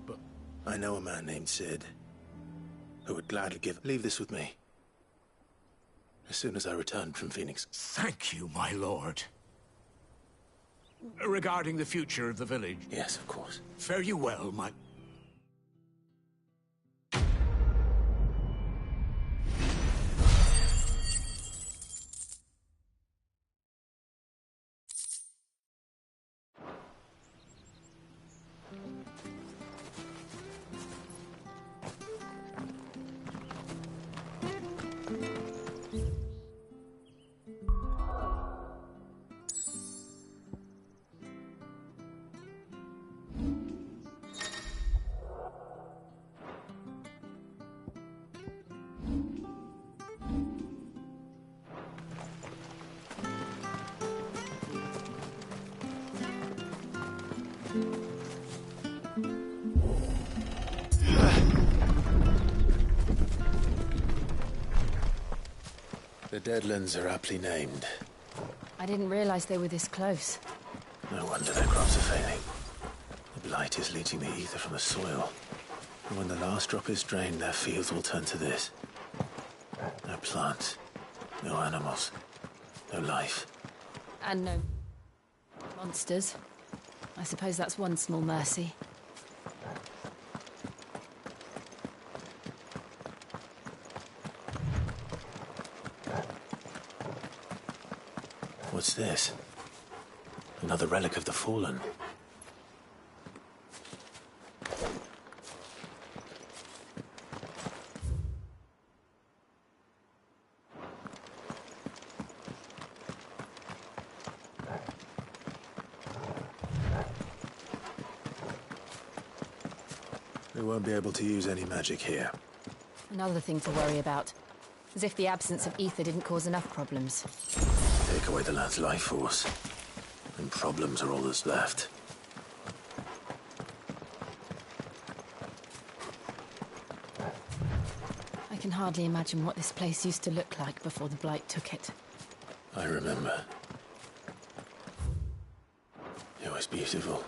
Speaker 5: But I know a man named Sid, who would gladly leave this with me. As soon as I returned from Phoenix.
Speaker 14: Thank you, my lord. Regarding the future of the village?
Speaker 5: Yes, of course.
Speaker 14: Fare you well, my...
Speaker 5: The Deadlands are aptly named.
Speaker 4: I didn't realize they were this close.
Speaker 5: No wonder their crops are failing. The Blight is leaching the ether from the soil. And when the last drop is drained, their fields will turn to this. No plants, no animals, no life.
Speaker 4: And no monsters. I suppose that's one small mercy.
Speaker 5: What's this? Another relic of the Fallen. We won't be able to use any magic here.
Speaker 4: Another thing to worry about. As if the absence of ether didn't cause enough problems.
Speaker 5: Take away the lad's life force, and problems are all that's left.
Speaker 4: I can hardly imagine what this place used to look like before the Blight took it.
Speaker 5: I remember. It was beautiful.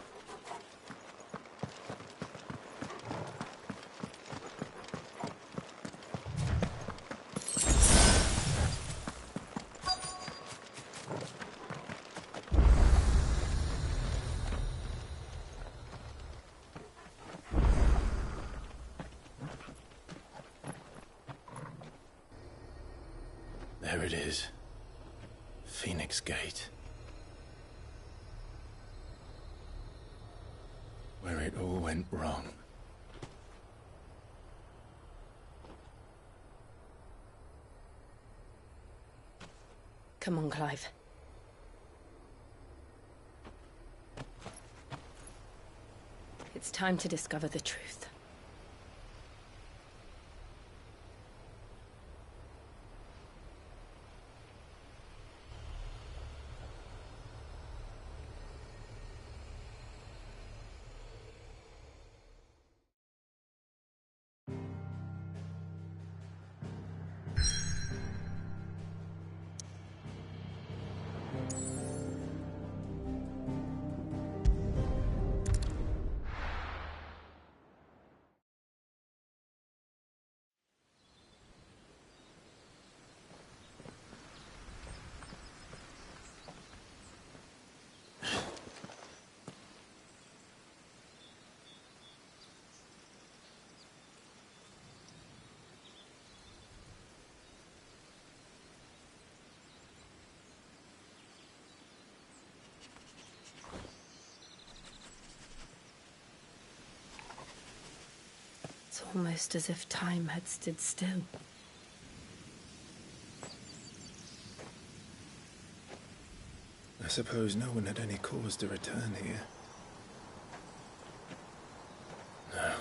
Speaker 5: There it is. Phoenix Gate. Where it all went wrong.
Speaker 2: Come on, Clive. It's time to discover the truth. It's almost as if time had stood still.
Speaker 5: suppose no one had any cause to return here. No.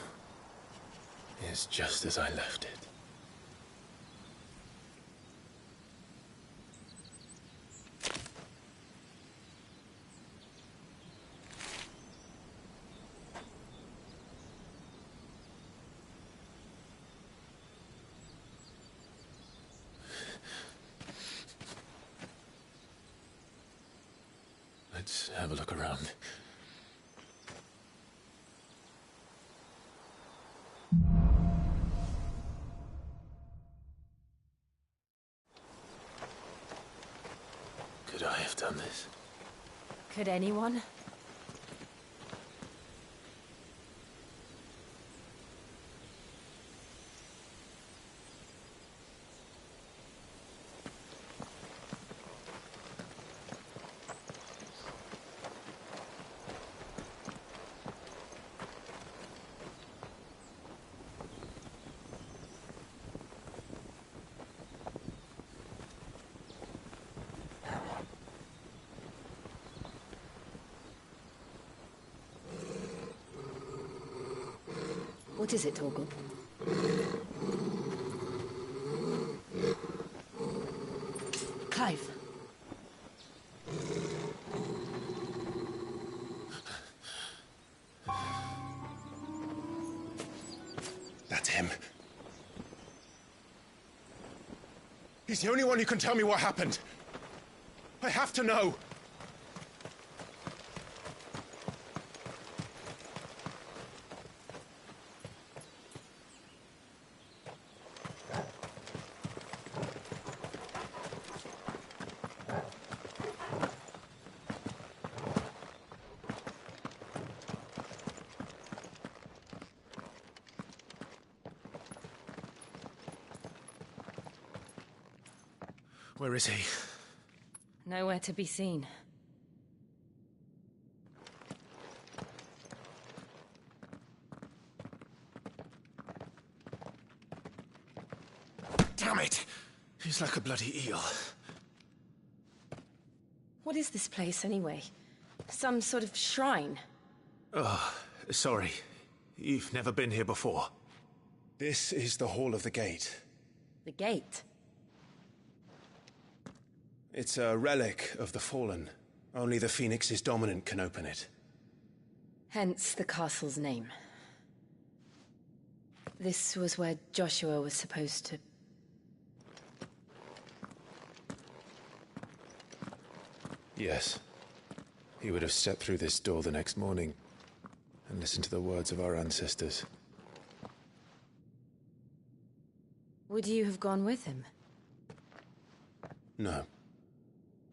Speaker 5: It's just as I left it. Let's have a look around. Could I have done this?
Speaker 4: Could anyone?
Speaker 1: What is it, Torgal? Clive.
Speaker 3: That's him. He's the only one who can tell me what happened. I have to know. Where is he?
Speaker 4: Nowhere to be seen.
Speaker 3: Damn it! He's like a bloody eel.
Speaker 2: What is this place, anyway? Some sort of shrine?
Speaker 3: Oh, sorry. You've never been here before. This is the Hall of the Gate.
Speaker 2: The gate?
Speaker 3: It's a relic of the Fallen. Only the Phoenix's dominant can open it.
Speaker 2: Hence the castle's name. This was where Joshua was supposed to...
Speaker 5: Yes. He would have stepped through this door the next morning and listened to the words of our ancestors.
Speaker 2: Would you have gone with him?
Speaker 3: No.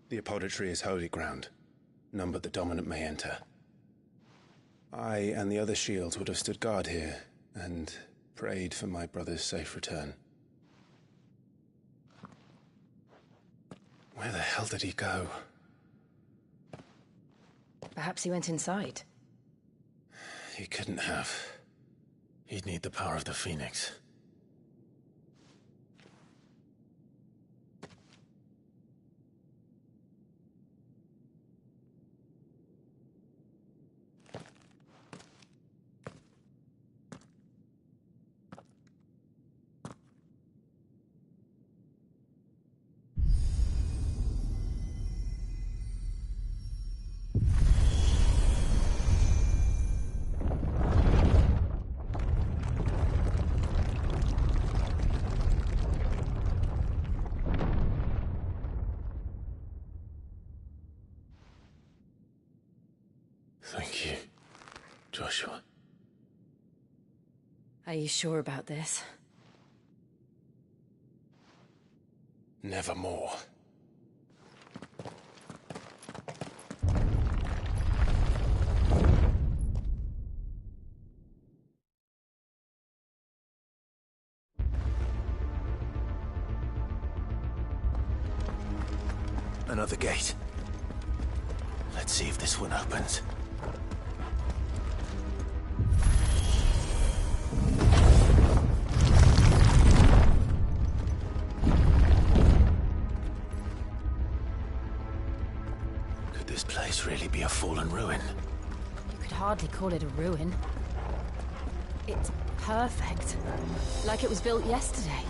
Speaker 3: The Apodatory is holy ground. None but the dominant may enter. I and the other shields would have stood guard here and prayed for my brother's safe return. Where the hell did he go?
Speaker 2: Perhaps he went inside.
Speaker 5: He couldn't have. He'd need the power of the Phoenix. Thank you, Joshua.
Speaker 2: Are you sure about this?
Speaker 3: Nevermore. Another gate. Let's see if this one opens.
Speaker 5: fallen ruin.
Speaker 4: You could hardly call it a ruin. It's perfect. Like it was built yesterday.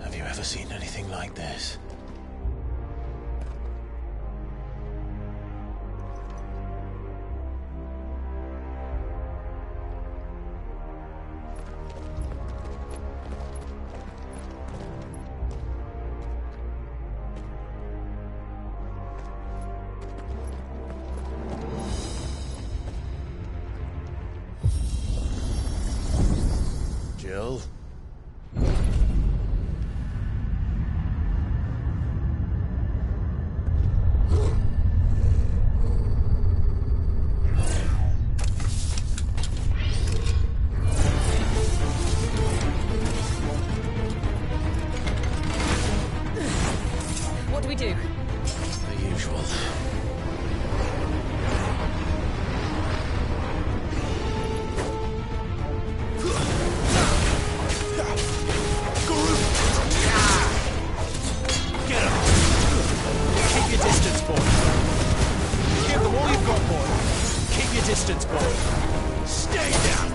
Speaker 5: Have you ever seen anything like this? Jill?
Speaker 1: What do we do?
Speaker 5: The usual.
Speaker 16: Get him! Keep your distance, boy. Give them all you've got, boy. Keep your distance, boy. Stay down!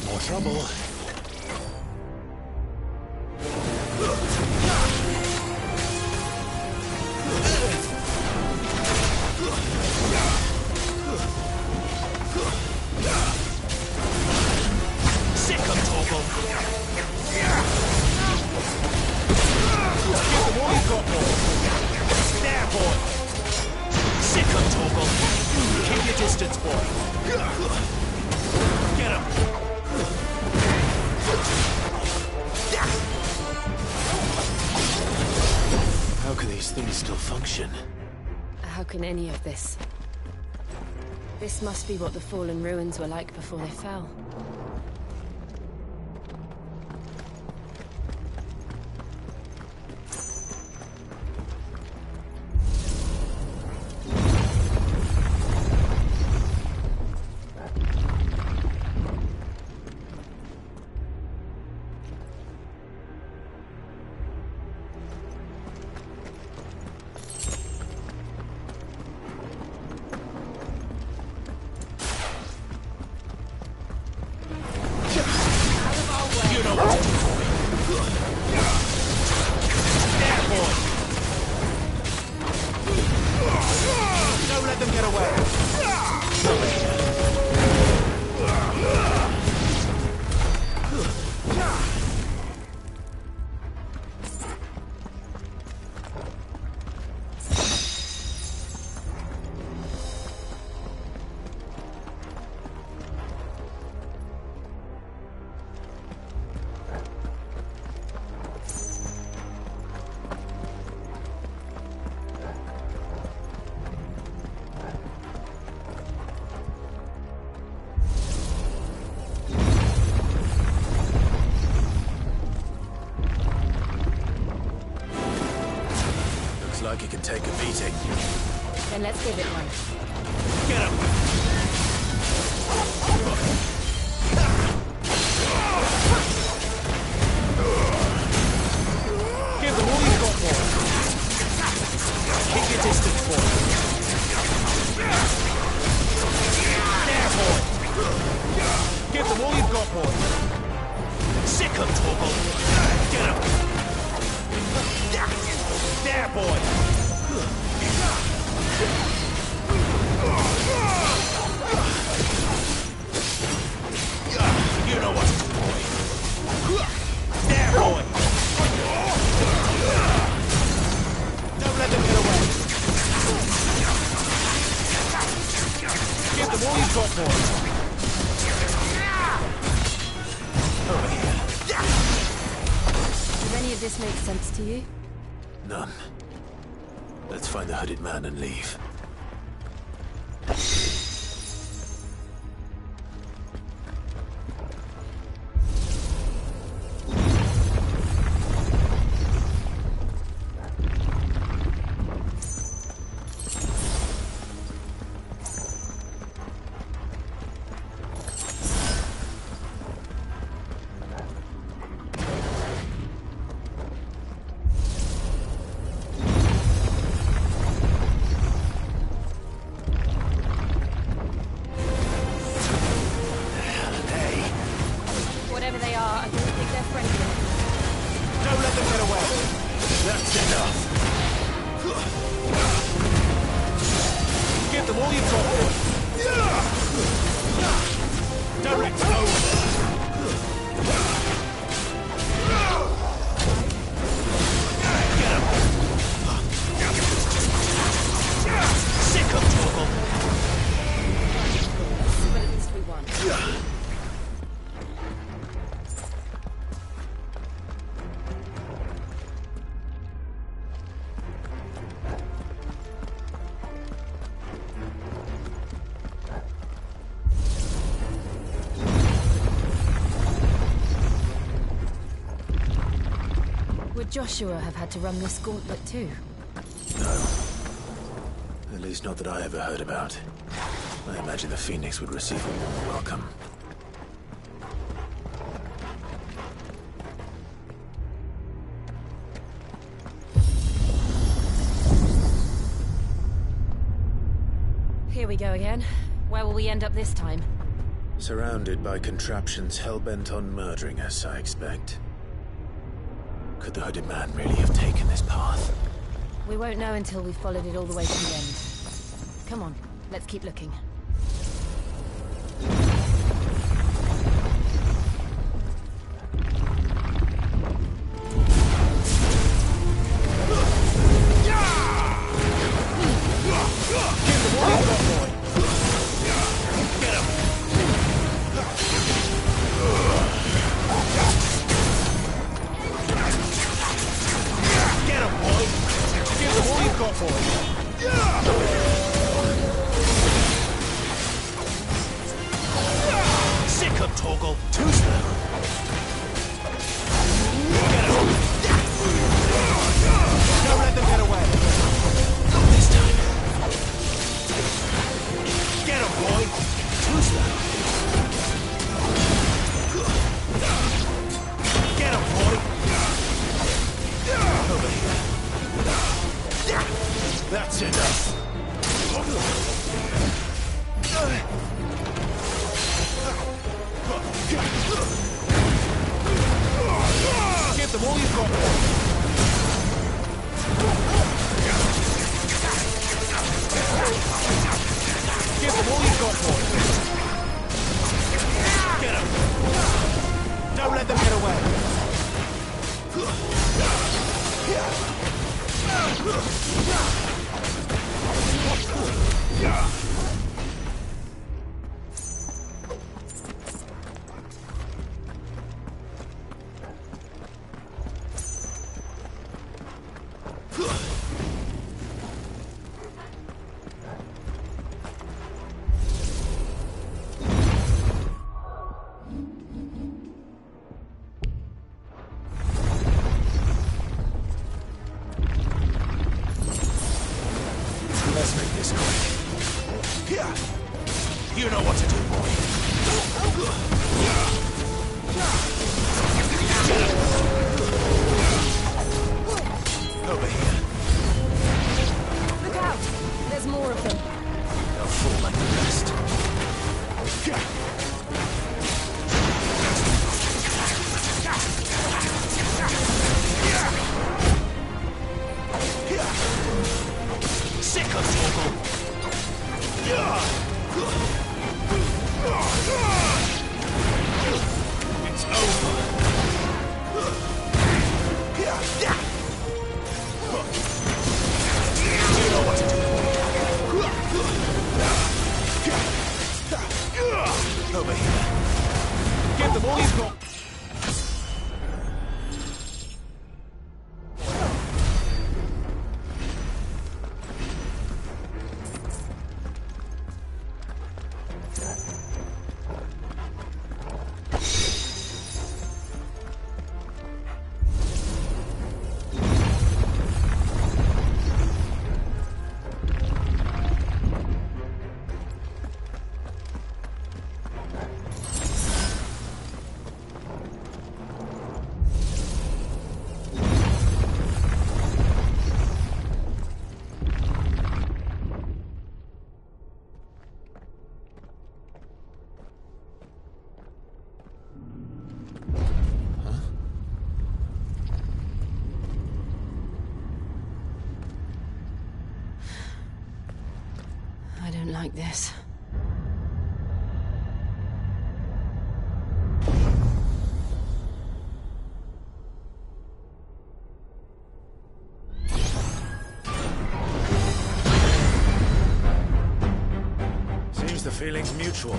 Speaker 5: More trouble.
Speaker 16: Sick of Torgal! Give them all you've got, boy. There, boy. Sick of Torgal. Keep your distance, boy. Get him!
Speaker 5: How can these things still function?
Speaker 4: How can any of this? This must be what the fallen ruins were like before they fell.
Speaker 16: Don't let them get away!
Speaker 5: Looks like he can take a beating.
Speaker 4: Then let's give it one.
Speaker 16: Get him! Give them all you've got, boy. Keep your distance, boy. There, boy. Give them all you've got, boy. Sick of Torgal. Get him! There, boy. You know what to do, boy. There, boy. Don't let them get away. Give them all you've got, boy. Over here.
Speaker 4: Does any of this make sense to you?
Speaker 5: None. Let's find the hooded man and leave.
Speaker 16: all you've got, boy. Direct over. Sick of Torgal.
Speaker 1: But at least we won.
Speaker 4: Would Joshua have had to run this gauntlet too?
Speaker 5: No. At least not that I ever heard about. I imagine the Phoenix would receive a warm welcome.
Speaker 4: Here we go again. Where will we end up this time?
Speaker 5: Surrounded by contraptions hell-bent on murdering us, I expect. Could the hooded man really have taken this path?
Speaker 4: We won't know until we've followed it all the way to the end. Come on, let's keep looking.
Speaker 16: Sick of Torgal. Too slow. Get him. Don't let them get away. Not this time. Get him, boy. Too slow. Get him, boy. Over here. That's enough. Give them all you've got. Give them all you've got, boy. Get them. Don't let them get away. Let's make this quick. Yeah. You know what to do, boy. Over here.
Speaker 4: Look out! There's more of them.
Speaker 5: They'll fall like the rest.
Speaker 16: Sick of Torgal. It's over. You know what to do. Over here. Give them all you've got.
Speaker 2: like this.
Speaker 16: Seems the feeling's mutual.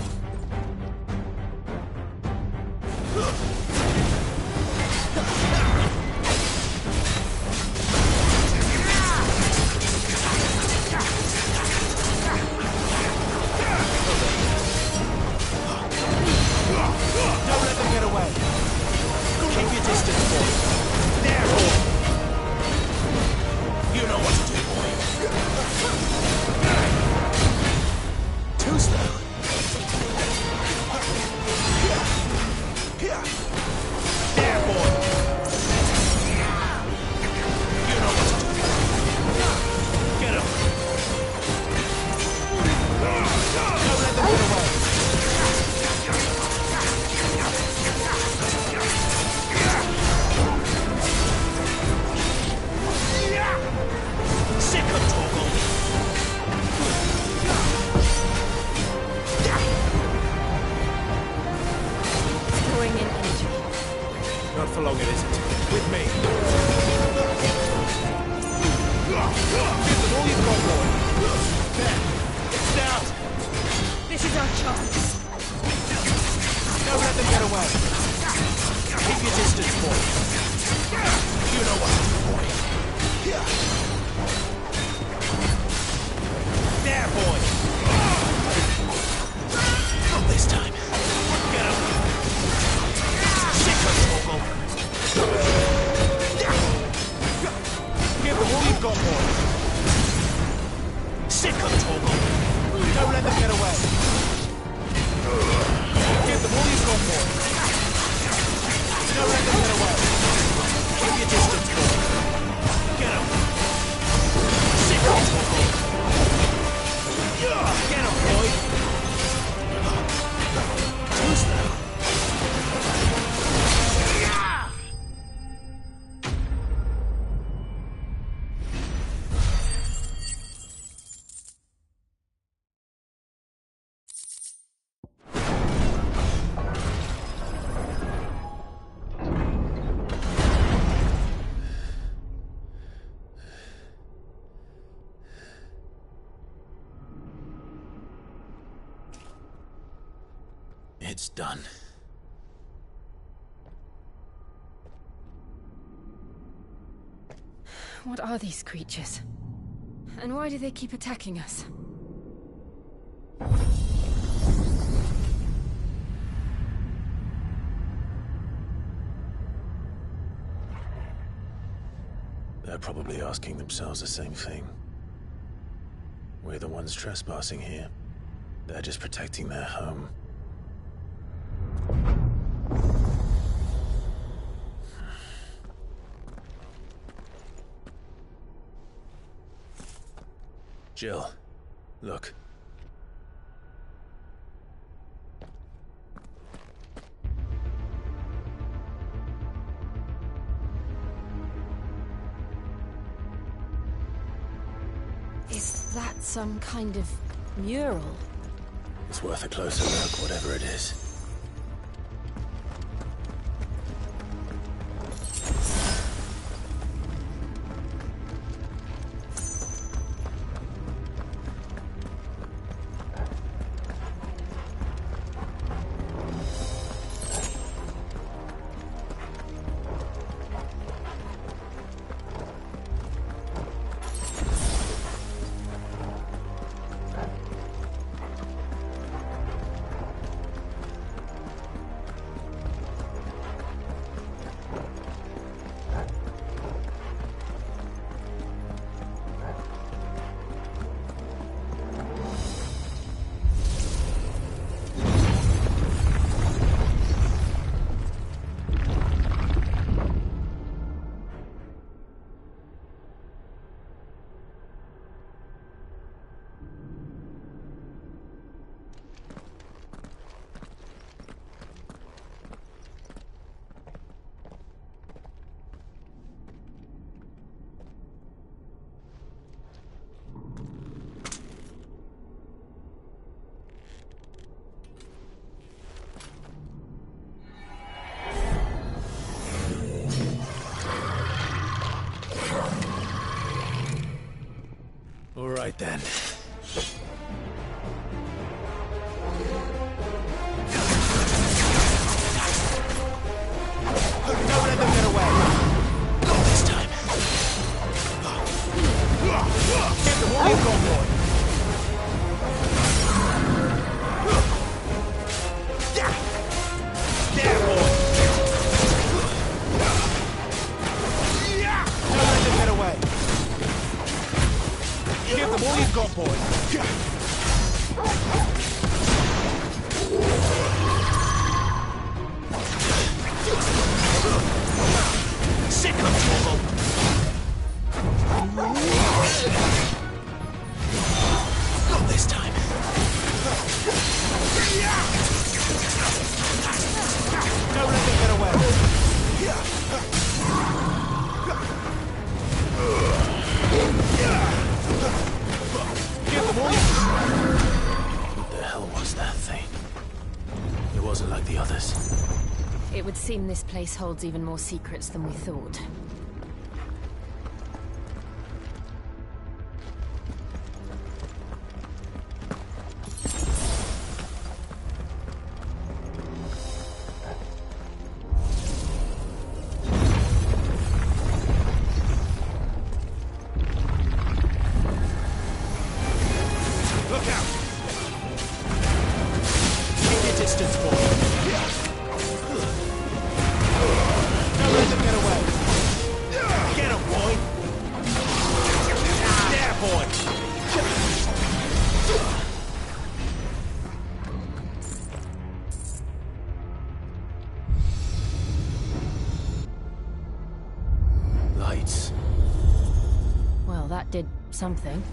Speaker 5: It's done.
Speaker 4: What are these creatures? And why do they keep attacking us?
Speaker 5: They're probably asking themselves the same thing. We're the ones trespassing here. They're just protecting their home. Jill, look.
Speaker 4: Is that some kind of mural?
Speaker 5: It's worth a closer look, whatever it is. right then.
Speaker 16: Don't let them get away.
Speaker 5: Not this time.
Speaker 16: Give them all you've got, boy. There, boy. Don't let them get away. Give them all you've got, boy. Sick of trouble.
Speaker 5: Not this time.
Speaker 16: Don't let them get away. Give them all you...
Speaker 5: What the hell was that thing? It wasn't like the others.
Speaker 4: It would seem this place holds even more secrets than we thought.
Speaker 16: Look out! Keep your distance, boy. Don't let them get away. Get him, boy. There, boy.
Speaker 5: Lights.
Speaker 4: Well, that did something.